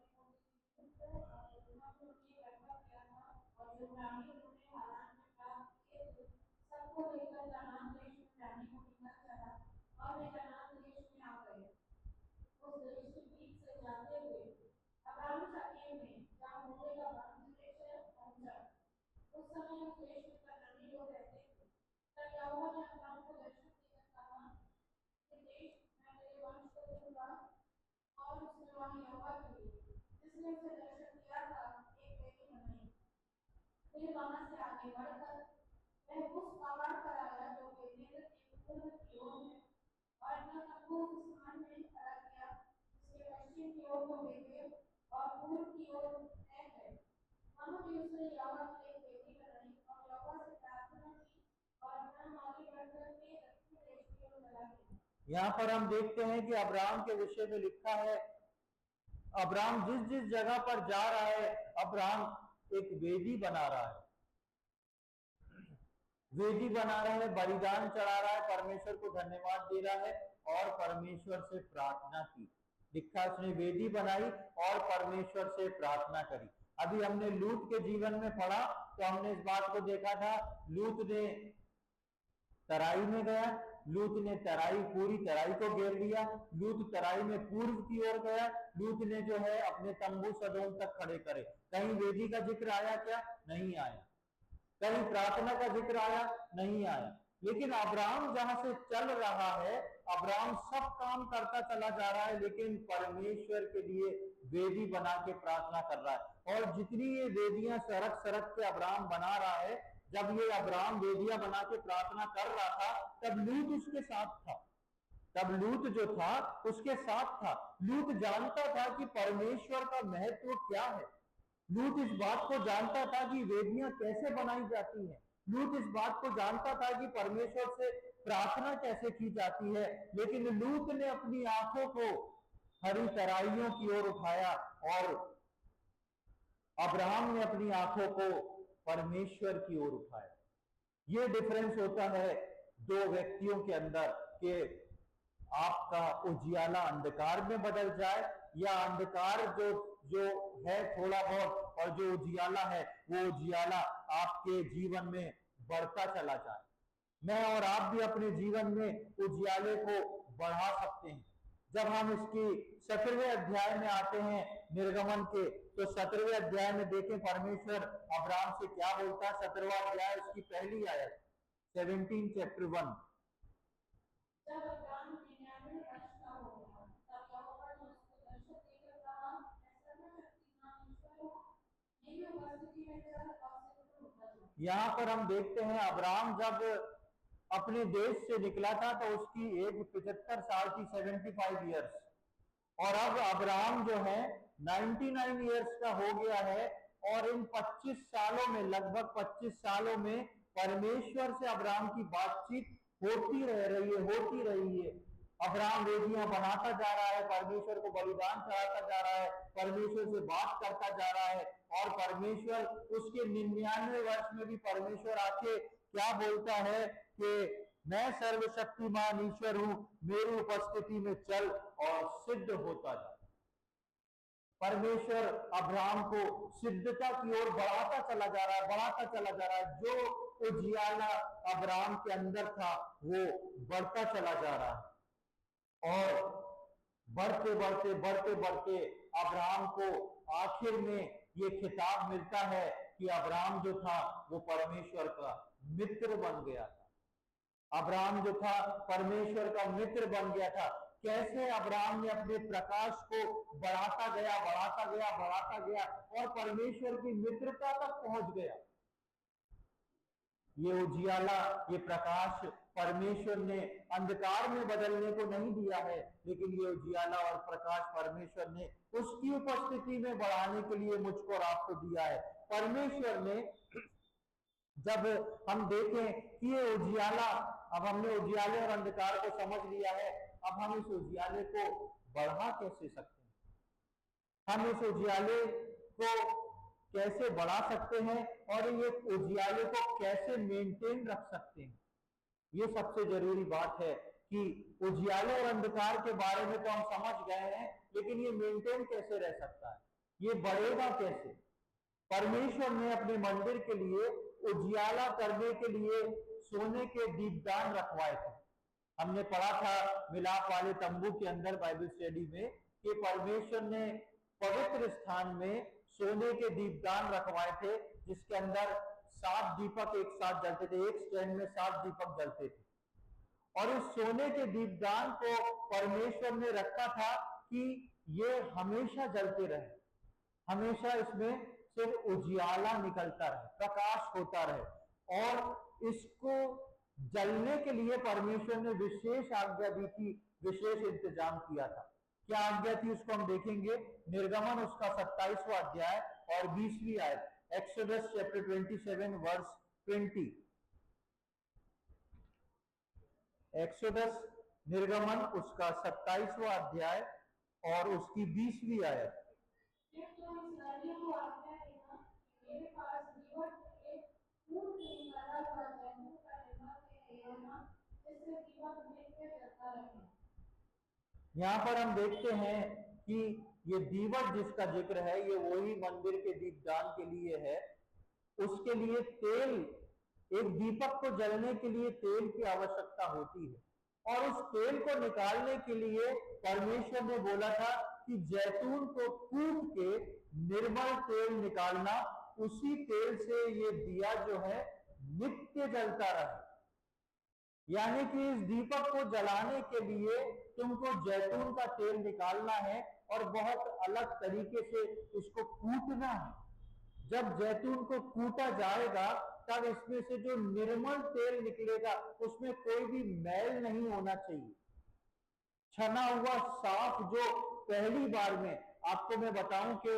B: पुत्र और दोनों को उनकी रखा किया था, और जो प्राणी उन्होंने हारान में प्राप्त किए थे, सबको लेकर कनान देश में जाने को निकल चला, और वे कनान देश में आ गए। उस देश के बीच से जाते हुए अब्राहम शकेम में, जहाँ मोरे का वनदेश है, पहुंचा। उस समय उस देश में कनानी लोग रहते थे। तब यहोवा ने अब्राहम को दर्शन देकर कहा, ये देश मैं तेरे वंश को दूंगा। और उसने वहाँ यहोवा के लिए, जिसने उसे दर्शन दिया था, एक वेदी बनाई। फिर वहां से आगे बढ़कर वह उस पहाड़ पर आया जो बेतेल के पूर्व की ओर है, और अपना तम्बू उस स्थान में खड़ा किया जिसके पश्चिम की ओर तो बेतेल और पूर्व की ओर है। वहां भी उसने यहोवा के लिए एक वेदी बनाई और यहोवा से प्रार्थना की, और अब्राहम आगे बढ़कर के दक्षिण देश की ओर चला गया।
A: यहाँ पर हम देखते हैं कि अब्राहम के विषय में लिखा है, अब्राहम जिस जिस जगह पर जा रहा है, अब्राहम एक वेदी बना रहा है, वेदी बना रहा है, बलिदान चढ़ा रहा है, परमेश्वर को धन्यवाद दे रहा है और परमेश्वर से प्रार्थना की। लिखा उसने वेदी बनाई और परमेश्वर से प्रार्थना करी। अभी हमने लूत के जीवन में पढ़ा तो हमने इस बात को देखा था, लूत ने तराई में गया, लूत ने पूरी तराई को घेर लिया, लूत तराई में पूर्व की ओर गया, लूत ने जो है अपने तंबू सदोम तक खड़े करे। कहीं वेदी का जिक्र आया क्या? नहीं आया। कहीं प्रार्थना का जिक्र आया? नहीं आया। लेकिन अब्राहम जहां से चल रहा है, अब्राहम सब काम करता चला जा रहा है, लेकिन परमेश्वर के लिए वेदी बना के प्रार्थना कर रहा है। और जितनी ये वेदियां सरक सरक के अब्राहम बना रहा है, जब ये अब्राहम वेदियां बना के प्रार्थना कर रहा था, तब लूत उसके साथ था। तब लूत जो था उसके साथ था। लूत जानता था कि परमेश्वर का महत्व क्या है। लूत इस बात को जानता था कि वेदियां कैसे बनाई जाती हैं। लूत इस बात को जानता था कि परमेश्वर से प्रार्थना कैसे की जाती है। लेकिन लूत ने अपनी आंखों को हरी तराइयों की ओर उठाया और अब्राहम ने अपनी आंखों को परमेश्वर की ओर उठाया। ये डिफरेंस होता है दो व्यक्तियों के अंदर, कि आपका उजियाला अंधकार में बदल जाए, या अंधकार जो है थोड़ा बहुत, और जो उजियाला है वो उजियाला आपके जीवन में बढ़ता चला जाए। मैं और आप भी अपने जीवन में उजियाले को बढ़ा सकते हैं। जब हम इसकी 17वें अध्याय में आते हैं निर्गमन के, तो 17वें अध्याय में देखें परमेश्वर अब्राहम से क्या बोलता है। 17वां अध्याय उसकी पहली आयत, 17 चैप्टर 1।
B: जब अब्राहम 99 वर्ष का हो गया, तब यहोवा ने उसको दर्शन देकर कहा, मैं सर्वशक्तिमान ईश्वर हूँ, मेरी उपस्थिति में चल और सिद्ध होता जा।
A: यहाँ पर हम देखते हैं अब्राहम जब अपने देश से निकला था तो उसकी एज 75 साल की, 75 ईयर्स। और अब अब्राहम जो है 99 ईयर्स का हो गया है, और इन 25 सालों में, लगभग 25 सालों में परमेश्वर से अब्राहम की बातचीत होती रही है। अब्राहम वेदियां बनाता जा रहा है, परमेश्वर को बलिदान चढ़ाता जा रहा है, परमेश्वर से बात करता जा रहा है, और परमेश्वर उसके 99वें वर्ष में भी परमेश्वर आके क्या बोलता है कि मैं सर्वशक्तिमान ईश्वर हूं, मेरी उपस्थिति में चल और सिद्ध होता जा। परमेश्वर अब्राहम को सिद्धता की ओर बढ़ाता चला जा रहा है, बढ़ाता चला जा रहा है। जो उजियाला अब्राहम के अंदर था वो बढ़ता चला जा रहा है, और बढ़ते बढ़ते बढ़ते बढ़ते अब्राहम को आखिर में ये खिताब मिलता है कि अब्राहम जो था वो परमेश्वर का मित्र बन गया था। अब्राहम जो था परमेश्वर का मित्र बन गया था। कैसे अब्राहम ने अपने प्रकाश को बढ़ाता गया, बढ़ाता गया, बढ़ाता गया, और परमेश्वर की मित्रता तक पहुंच गया। ये उजियाला, ये प्रकाश परमेश्वर ने अंधकार में बदलने को नहीं दिया है, लेकिन ये उजियाला और प्रकाश परमेश्वर ने उसकी उपस्थिति में बढ़ाने के लिए मुझको और आपको दिया है। परमेश्वर ने, जब हम देखें कि ये उजियाला, अब हमने उजियाले और अंधकार को समझ लिया है, अब हम इस उजियाले को बढ़ा कैसे सकते हैं? हम इस उजियाले को कैसे बढ़ा सकते हैं और ये उजियाले को कैसे मेंटेन रख सकते हैं। ये सबसे जरूरी बात है कि उजियाले और अंधकार के बारे में तो हम समझ गए हैं, लेकिन ये मेंटेन कैसे रह सकता है, ये बढ़ेगा कैसे। परमेश्वर ने अपने मंदिर के लिए उजियाला करने के लिए सोने के दीपदान रखवाए थे। हमने पढ़ा था मिलाप वाले तंबू के अंदर बाइबल स्टडी में कि परमेश्वर ने पवित्र स्थान में सोने के दीपदान रखवाए थे, जिसके अंदर 7 दीपक एक साथ जलते थे, एक स्टैंड में 7 दीपक जलते थे। और इस सोने के दीपदान को परमेश्वर ने रखा था कि ये हमेशा जलते रहे, हमेशा इसमें सिर्फ उजियाला निकलता रहे, प्रकाश होता रहे। और इसको जलने के लिए परमेश्वर ने विशेष आज्ञा दी थी, विशेष इंतजाम किया था। क्या आज्ञा थी उसको हम देखेंगे। निर्गमन उसका 27वां अध्याय और 20वीं आयत, एक्सोडस चैप्टर 27 वर्स 20। एक्सोडस निर्गमन उसका 27वां अध्याय और उसकी 20वीं आयत। यहाँ पर हम देखते हैं कि ये दीवट जिसका जिक्र है ये वही मंदिर के दीपदान के लिए है। उसके लिए तेल, एक दीपक को जलने के लिए तेल की आवश्यकता होती है, और उस तेल को निकालने के लिए परमेश्वर ने बोला था कि जैतून को कूट के निर्मल तेल निकालना, उसी तेल से ये दिया जो है नित्य जलता रहे। यानी कि इस दीपक को जलाने के लिए तुमको जैतून का तेल निकालना है और बहुत अलग तरीके से इसको कूटना है। जब जैतून को कूटा जाएगा तब इसमें से जो निर्मल तेल निकलेगा उसमें कोई भी मैल नहीं होना चाहिए। छना हुआ साफ, जो पहली बार में आपको मैं बताऊं कि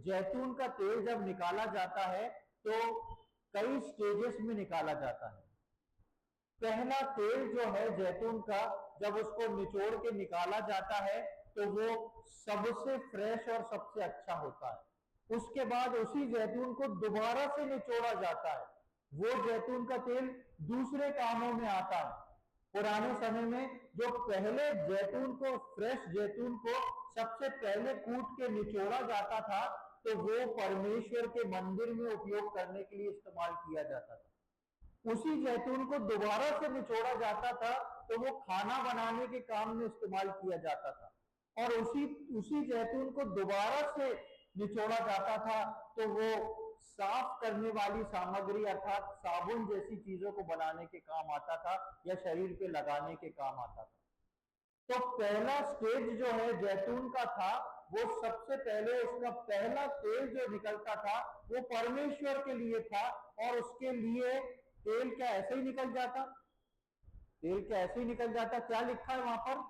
A: जैतून का तेल जब निकाला जाता है तो कई स्टेजेस में निकाला जाता है। पहला तेल जो है जैतून का, जब उसको निचोड़ के निकाला जाता है तो वो सबसे फ्रेश और सबसे अच्छा होता है। उसके बाद उसी जैतून को दोबारा से निचोड़ा जाता है, वो जैतून का तेल दूसरे कामों में आता है। पुराने समय में जो पहले जैतून को, फ्रेश जैतून को सबसे पहले कूट के निचोड़ा जाता था तो वो परमेश्वर के मंदिर में उपयोग करने के लिए इस्तेमाल किया जाता था। उसी जैतून को दोबारा से निचोड़ा जाता था तो वो खाना बनाने के काम में इस्तेमाल किया जाता था, और उसी जैतून को दोबारा से निचोड़ा जाता था तो वो साफ करने वाली सामग्री अर्थात साबुन जैसी चीजों को बनाने के काम आता था या शरीर पे लगाने के काम आता था। तो पहला स्टेज जो है जैतून का था, वो सबसे पहले उसका पहला तेल जो निकलता था वो परमेश्वर के लिए था, और उसके लिए तेल क्या ऐसे ही निकल जाता? तेल क्या ऐसे ही निकल जाता? क्या लिखा है वहां पर?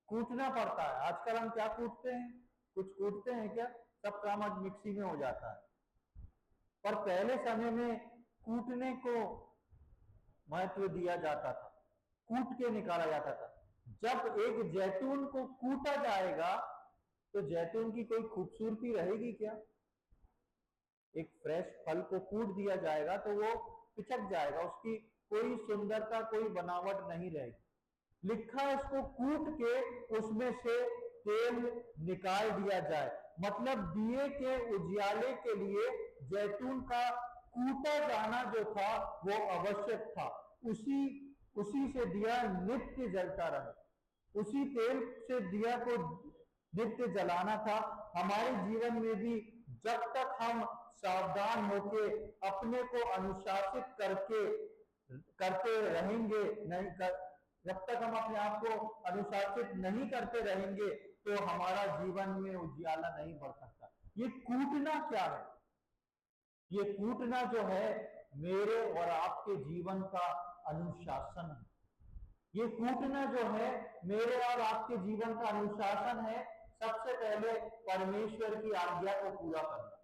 A: कूटना पड़ता है। आजकल हम क्या कूटते हैं? कुछ कूटते हैं क्या? सब काम आज मिक्सी में हो जाता है। पर पहले समय में कूटने को महत्व दिया जाता था, कूट के निकाला जाता था। जब एक जैतून को कूटा जाएगा तो जैतून की कोई खूबसूरती रहेगी क्या? एक फ्रेश फल को कूट दिया जाएगा तो वो पिचक जाएगा, उसकी कोई सुंदरता, कोई बनावट नहीं रहेगी। लिखा है उसको कूट के उसमें से तेल निकाल दिया जाए, मतलब दिए के उजियाले के लिए जैतून का कूटा जाना जो था वो आवश्यक था। उसी से दिया नित्य जलता रहे, उसी तेल से दिया को नित्य जलाना था। हमारे जीवन में भी जब तक हम सावधान होके अपने को अनुशासित करते रहेंगे, जब तक हम अपने आप को अनुशासित नहीं करते रहेंगे तो हमारा जीवन में उजियाला नहीं बढ़ सकता। ये कूटना क्या है? ये कूटना जो है मेरे और आपके जीवन का अनुशासन है। ये कूटना जो है मेरे और आपके जीवन का अनुशासन है। सबसे पहले परमेश्वर की आज्ञा को पूरा करना।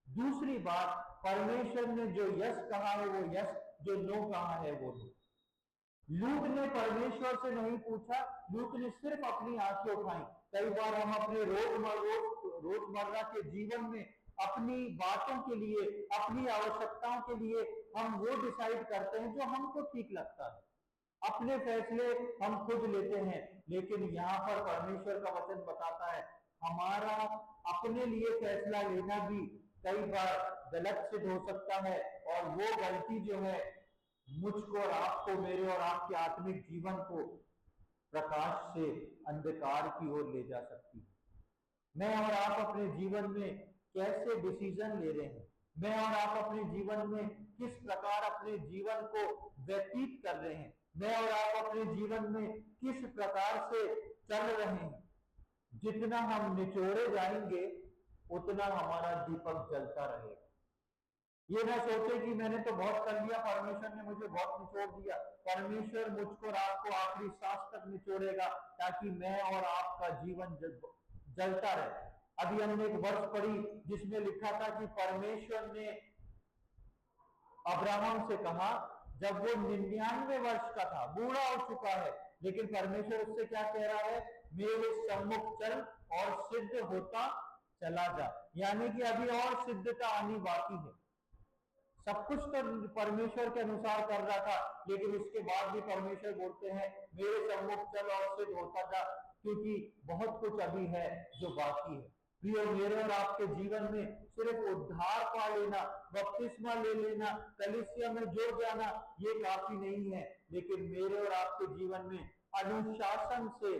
A: दूसरी बात, परमेश्वर ने जो यस कहा है वो यस, जो नो कहा है वो नो। लूत ने परमेश्वर से नहीं पूछा, लूत ने सिर्फ अपनी आंखें उठाई कई बार हम अपने रोजमर्रा के जीवन में अपनी बातों के लिए, अपनी आवश्यकताओं के लिए हम वो डिसाइड करते हैं जो हमको ठीक लगता है। अपने फैसले हम खुद लेते हैं, लेकिन यहाँ पर परमेश्वर का वचन बताता है हमारा अपने लिए फैसला लेना भी कई बार गलत सिद्ध हो सकता है, और वो गलती जो है मुझको और आपको, मेरे और आपके आत्मिक जीवन को प्रकाश से अंधकार की ओर ले जा सकती है। मैं और आप अपने जीवन में कैसे डिसीजन ले रहे हैं, मैं और आप अपने जीवन में किस प्रकार अपने जीवन को व्यतीत कर रहे हैं, मैं और आप अपने जीवन में किस प्रकार से चल रहे हैं, जितना हम निचोड़े जाएंगे उतना हमारा दीपक जलता रहेगा। ये ना सोचे कि मैंने तो बहुत कर लिया, परमेश्वर ने मुझे बहुत निचोड़ दिया। परमेश्वर मुझको और आपको आखिरी सांस तक निचोड़ेगा, ताकि मैं और आपका जीवन जलता रहे। अभी हमने एक वर्ष पढ़ी जिसमें लिखा था कि परमेश्वर ने अब्राहम से कहा, जब वो 99 वर्ष का था, बूढ़ा हो चुका है, लेकिन परमेश्वर उससे क्या कह रहा है, मेरे सम्मुख चल और सिद्ध होता चला जा। यानी कि अभी और सिद्धता आनी बाकी है। सब कुछ तो परमेश्वर के अनुसार कर रहा था, लेकिन उसके बाद भी परमेश्वर बोलते हैं मेरे सम्मुख चल और सिद्ध होता जा, क्योंकि बहुत कुछ अभी है जो बाकी है। प्रिय, मेरे और आपके जीवन में सिर्फ उद्धार पा लेना, बपतिस्मा ले लेना, कलीसिया में जुड़ जाना, ये काफी नहीं है, लेकिन मेरे और आपके जीवन में अनुशासन से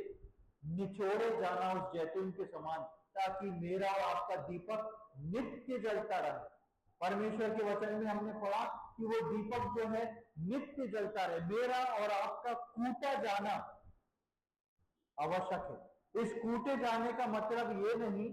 A: निचोड़े जाना उस जैतून के समान, ताकि मेरा और आपका दीपक नित्य जलता रहे। परमेश्वर के वचन में हमने पढ़ा कि वो दीपक जो है नित्य जलता रहे। मेरा और आपका कूटा जाना आवश्यक है। इस कूटे जाने का मतलब ये नहीं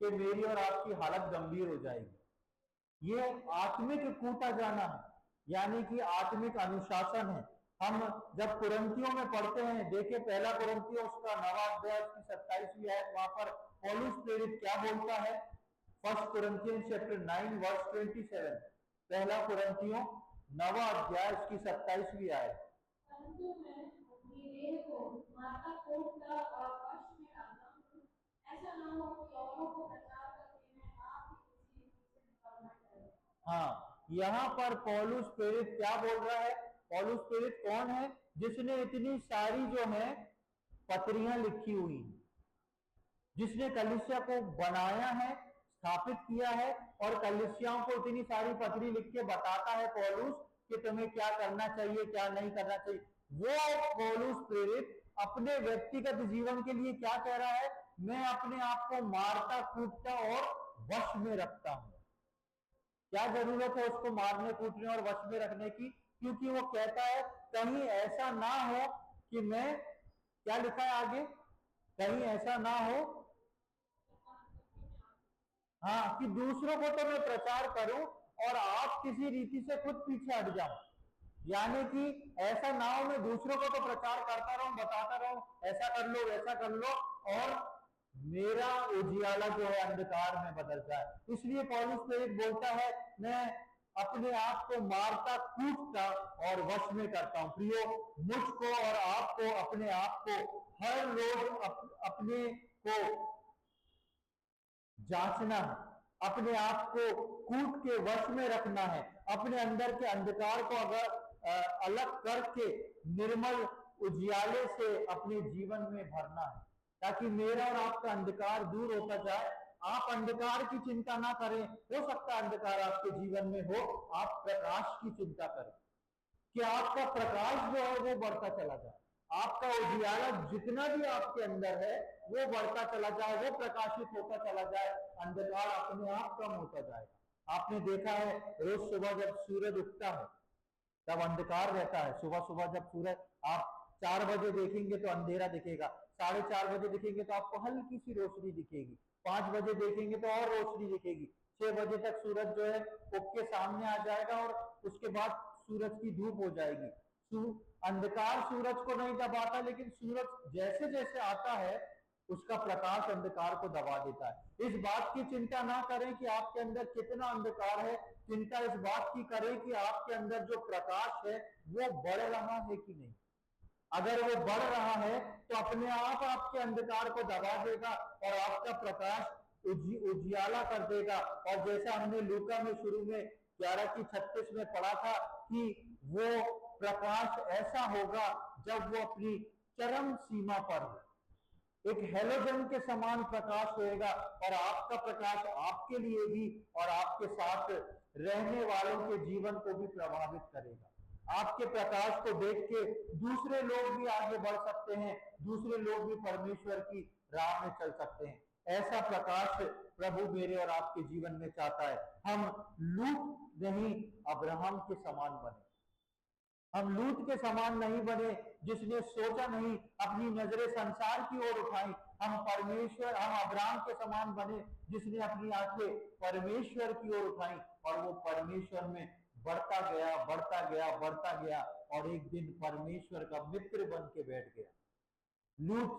A: कि मेरी और आपकी हालत गंभीर हो जाएगी, ये आत्मिक कूटा जाना है, यानी कि आत्मिक अनुशासन है। हम जब कुरिन्थियों में पढ़ते हैं, देखिए पहला कुरिन्थियों उसका 9वां अध्याय की 27वीं आयत, वहां पर पौलुस प्रेरित क्या बोलता है, 1 Corinthians chapter 9 verse 27, पहला कुरिन्थियों 9वां अध्याय उसकी 27वीं आयत।
B: परंतु मैं अपनी देह को माता कोटता और वश में डालता हूँ, ऐसा ना हो कि औरों को प्रचार करके मैं आप ही किसी करना चाहिए।
A: हाँ, यहाँ पर पौलुस प्रेरित क्या बोल रहा है? पौलुस प्रेरित कौन है? जिसने इतनी सारी जो है पत्रियां लिखी हुई, जिसने कलीसिया को बनाया है, स्थापित किया है, और कलीसियाओं को इतनी सारी पत्री लिख के बताता है पौलुस कि तुम्हें क्या करना चाहिए, क्या नहीं करना चाहिए। वो पौलुस प्रेरित अपने व्यक्तिगत जीवन के लिए क्या कह रहा है, मैं अपने आप को मारता कूटता और वश में रखता हूं। क्या जरूरत है उसको मारने कूटने और वश में रखने की? क्योंकि वो कहता है कहीं ऐसा ना हो कि मैं, क्या लिखा है आगे, कहीं ऐसा ना हो, हाँ, कि दूसरों को तो मैं प्रचार करूं और आप किसी रीति से खुद पीछे हट जाओ। यानी कि ऐसा ना हो मैं दूसरों को तो प्रचार करता रहूं, बताता रहूं, ऐसा कर लो वैसा कर लो, और मेरा उजियाला जो है अंधकार में बदल जाए। इसलिए पौलुस प्रेरित बोलता है मैं अपने आप को मारता कूटता और वश में करता हूं। प्रियो, मुझको और आपको अपने आप को हर रोज अपने को जांचना है, अपने आप को कूट के वश में रखना है, अपने अंदर के अंधकार को अगर अलग करके निर्मल उजियाले से अपने जीवन में भरना है, ताकि मेरा और आपका अंधकार दूर होता जाए। आप अंधकार की चिंता ना करें, हो सकता है अंधकार आपके जीवन में हो, आप प्रकाश की चिंता करें कि आपका प्रकाश जो है वो बढ़ता चला जाए, आपका उजियाला जितना भी आपके अंदर है वो बढ़ता चला जाए, वो प्रकाशित होता चला जाए, अंधकार अपने आप कम होता जाएगा। आपने देखा है रोज सुबह जब सूरज उगता है तब अंधकार रहता है। सुबह सुबह जब सूरज, आप 4 बजे देखेंगे तो अंधेरा दिखेगा, 4:30 बजे देखेंगे तो आपको हल्की सी रोशनी दिखेगी, 5 बजे देखेंगे तो और रोशनी दिखेगी, 6 बजे तक सूरज जो है उग के सामने आ जाएगा और उसके बाद सूरज की धूप हो जाएगी। अंधकार सूरज को नहीं दबाता, लेकिन सूरज जैसे जैसे आता है उसका प्रकाश अंधकार को दबा देता है। इस बात की चिंता ना करें कि आपके अंदर कितना अंधकार है, चिंता इस बात की करें कि आपके अंदर जो प्रकाश है वो बढ़ रहा है कि नहीं। अगर वो बढ़ रहा है तो अपने आप आपके अंधकार को दबा देगा और आपका प्रकाश उजियाला कर देगा। और जैसा हमने लूका में शुरू में 11:36 में पढ़ा था कि वो प्रकाश ऐसा होगा जब वो अपनी चरम सीमा पर हो, एक हेलोजन के समान प्रकाश होएगा और आपका प्रकाश आपके लिए भी और आपके साथ रहने वालों के जीवन को भी प्रभावित करेगा। आपके प्रकाश को देख के दूसरे लोग भी आगे बढ़ सकते हैं, दूसरे लोग भी परमेश्वर की राह में चल सकते हैं। ऐसा प्रकाश प्रभु मेरे और आपके जीवन में चाहता है। हम लूत नहीं अब्राहम के समान बने, हम लूत के समान नहीं बने जिसने सोचा नहीं, अपनी नजरें संसार की ओर उठाई। हम अब्राहम के समान बने जिसने अपनी आंखें परमेश्वर की ओर उठाई और वो परमेश्वर में बढ़ता गया, बढ़ता गया, बढ़ता गया और एक दिन परमेश्वर का मित्र बन के बैठ गया। लूत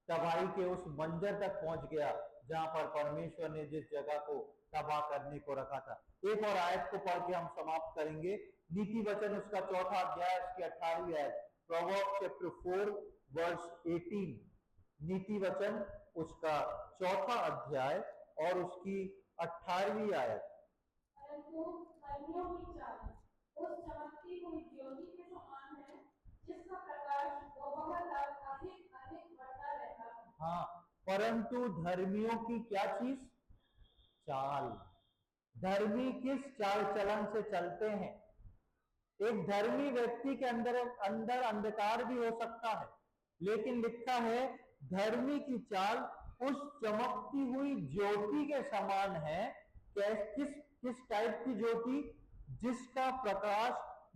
A: तबाही के उस मंजर तक पहुंच गया जहां पर परमेश्वर ने जिस जगह को तबाह करने को रखा था। एक और आयत को पढ़ के हम समाप्त करेंगे। नीति वचन उसका 4वां अध्याय उसकी 18वीं आयत, प्रोवर्ब्स चैप्टर 4 वर्स 18। नीति वचन उसका 4वां अध्याय और उसकी 18वीं आयत।
B: परंतु धर्मियों की चाल उस चमकती हुई ज्योति के समान है जिसका प्रकाश बहुत अधिक अधिक बढ़ता रहता है।
A: हाँ, परंतु धर्मियों की क्या चीज? चाल। धर्मी किस चाल चलन से चलते हैं? एक धर्मी व्यक्ति के अंदर अंधकार भी हो सकता है, लेकिन लिखा है धर्मी की चाल उस चमकती हुई ज्योति के समान है। किस किस टाइप की ज्योति? जिसका प्रकाश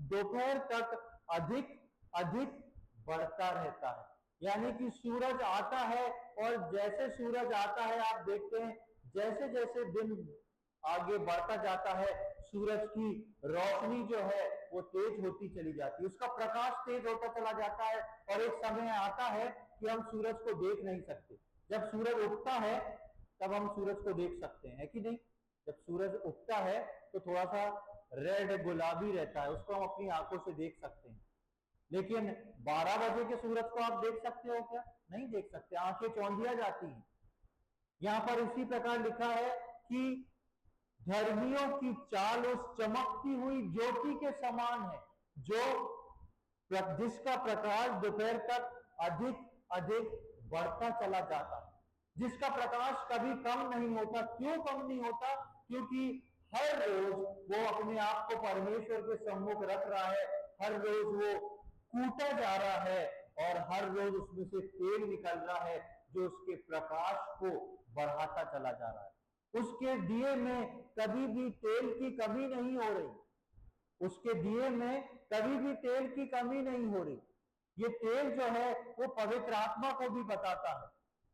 A: दोपहर तक अधिक अधिक बढ़ता रहता है। यानी कि सूरज आता है और जैसे सूरज आता है आप देखते हैं जैसे जैसे दिन आगे बढ़ता जाता है सूरज की रोशनी जो है वो तेज होती चली जाती है, उसका प्रकाश तेज होता चला जाता है और एक समय आता है कि हम सूरज को देख नहीं सकते। जब सूरज उगता है तब हम सूरज को देख सकते हैं, है कि नहीं? जब सूरज उगता है तो थोड़ा सा रेड गुलाबी रहता है, उसको हम अपनी आंखों से देख सकते हैं। लेकिन 12 बजे के सूरज को आप देख सकते हो क्या? नहीं देख सकते, आंखें चौंधिया जाती हैं। यहां पर इसी प्रकार लिखा है कि धर्मियों की चाल उस चमकती हुई ज्योति के समान है जिसका प्रकाश दोपहर तक अधिक अधिक बढ़ता चला जाता है, जिसका प्रकाश कभी कम नहीं होता। क्यों कम नहीं होता? क्योंकि हर रोज वो अपने आप को परमेश्वर के सम्मुख रख रहा है, हर रोज वो कूटा जा रहा है और हर रोज उसमें से तेल निकल रहा है जो उसके प्रकाश को बढ़ाता चला जा रहा है। उसके दिए में कभी भी तेल की कमी नहीं हो रही, उसके दिए में कभी भी तेल की कमी नहीं हो रही। ये तेल जो है वो पवित्र आत्मा को भी बताता है।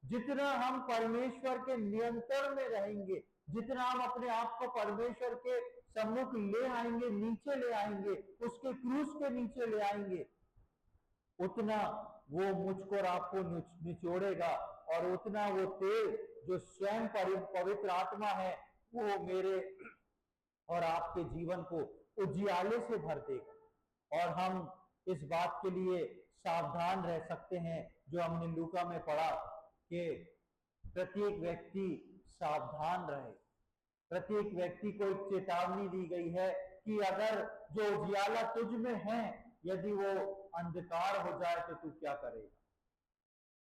A: जितना हम परमेश्वर के नियंत्रण में रहेंगे, जितना हम अपने आप को परमेश्वर के सम्मुख ले आएंगे, नीचे ले आएंगे, उसके क्रूस के नीचे ले आएंगे, उतना वो मुझको और आपको निचोड़ेगा और उतना वो तेल जो स्वयं पवित्र आत्मा है वो मेरे और आपके जीवन को उजियाले से भर देगा। और हम इस बात के लिए सावधान रह सकते हैं जो हमने लूका में पढ़ा कि प्रत्येक व्यक्ति सावधान रहे। प्रत्येक व्यक्ति को एक चेतावनी दी गई है कि अगर जो उजियाला तुझ में है यदि वो अंधकार हो जाए तो तू क्या करेगा?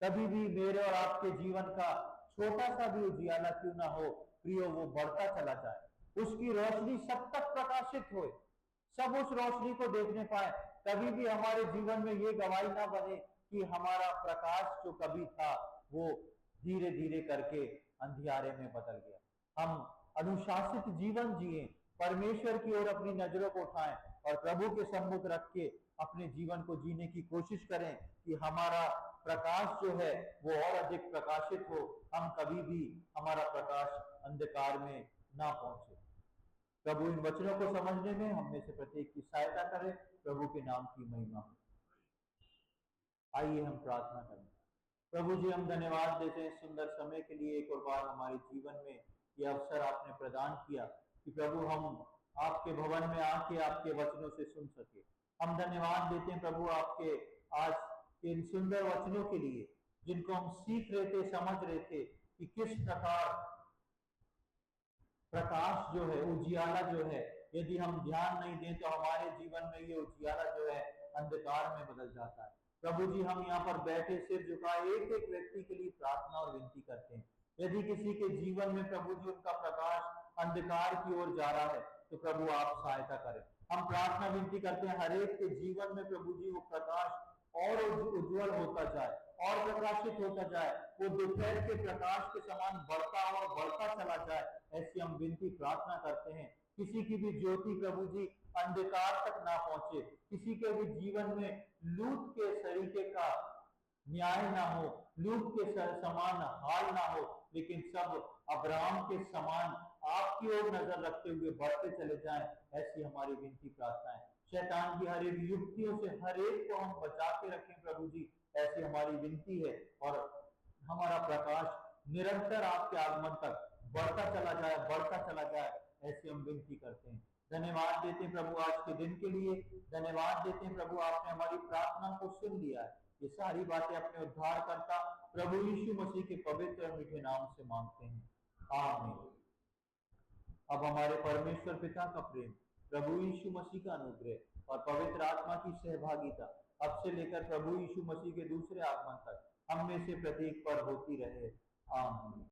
A: कभी भी मेरे और आपके जीवन का छोटा सा भी उजियाला क्यों ना हो प्रियो, वो बढ़ता चला जाए, उसकी रोशनी सब तक प्रकाशित होए, सब उस रोशनी को देखने पाए। कभी भी हमारे जीवन में ये गवाही ना बने कि हमारा प्रकाश जो कभी था वो धीरे धीरे करके अंधियारे में बदल गया। हम अनुशासित जीवन जिए, परमेश्वर की ओर अपनी नजरों को उठाएं और प्रभु के सम्मुख रख के अपने जीवन को जीने की कोशिश करें कि हमारा प्रकाश जो है वो और अधिक प्रकाशित हो, हम कभी भी हमारा प्रकाश अंधकार में ना पहुंचे। प्रभु इन वचनों को समझने में हम में से प्रत्येक की सहायता करे। प्रभु के नाम की महिमा हो। आइए हम प्रार्थना करें। प्रभु जी, हम धन्यवाद देते हैं सुंदर समय के लिए। एक और बार हमारे जीवन में यह अवसर आपने प्रदान किया कि प्रभु हम आपके भवन में आके आपके वचनों से सुन सके। हम धन्यवाद देते हैं प्रभु आपके आज इन सुंदर वचनों के लिए, जिनको हम सीख रहे थे, समझ रहे थे कि किस प्रकार प्रकाश जो है, उजियाला जो है, यदि हम ध्यान नहीं दें तो हमारे जीवन में ये उजियाला जो है अंधकार में बदल जाता है। प्रभु जी, हम यहाँ पर बैठे सिर झुकाए एक एक व्यक्ति के लिए प्रार्थना और विनती करते हैं। यदि किसी के जीवन में प्रभु जी उनका प्रकाश अंधकार की ओर जा रहा है तो प्रभु आप सहायता करें। हम प्रार्थना विनती करते हैं हर एक के जीवन में प्रभु जी वो प्रकाश और उज्जवल होता जाए और प्रकाशित होता जाए, वो दोपहर के प्रकाश के समान बढ़ता और बढ़ता चला जाए, ऐसी हम विनती प्रार्थना करते हैं। किसी की भी ज्योति प्रभु जी अंधकार तक ना पहुंचे, किसी के भी जीवन में लूट के तरीके का न्याय ना हो, लूट के समान हाल ना हो, लेकिन सब अब्राहम के समान आपकी ओर नजर रखते हुए बढ़ते चले जाएं, ऐसी हमारी विनती प्रार्थना है। शैतान की हर एक युक्तियों से हर एक को हम बचा के रखें प्रभु जी, ऐसी हमारी विनती है। और हमारा प्रकाश निरंतर आपके आगमन तक बढ़ता चला जाए, बढ़ता चला जाए, ऐसी हम विनती करते हैं। धन्यवाद देते हैं प्रभु आज के दिन के लिए, धन्यवाद देते हैं प्रभु आपने हमारी प्रार्थना को सुन लिया है। ये सारी बातें अपने उद्धार करता प्रभु यीशु मसीह के पवित्र और मीठे नाम से मांगते हैं, आमीन। अब हमारे परमेश्वर पिता का प्रेम, प्रभु यीशु मसीह का अनुग्रह और पवित्र आत्मा की सहभागिता अब से लेकर प्रभु यीशु मसीह के दूसरे आगमन तक हम में से प्रत्येक पर होती रहे, आमीन।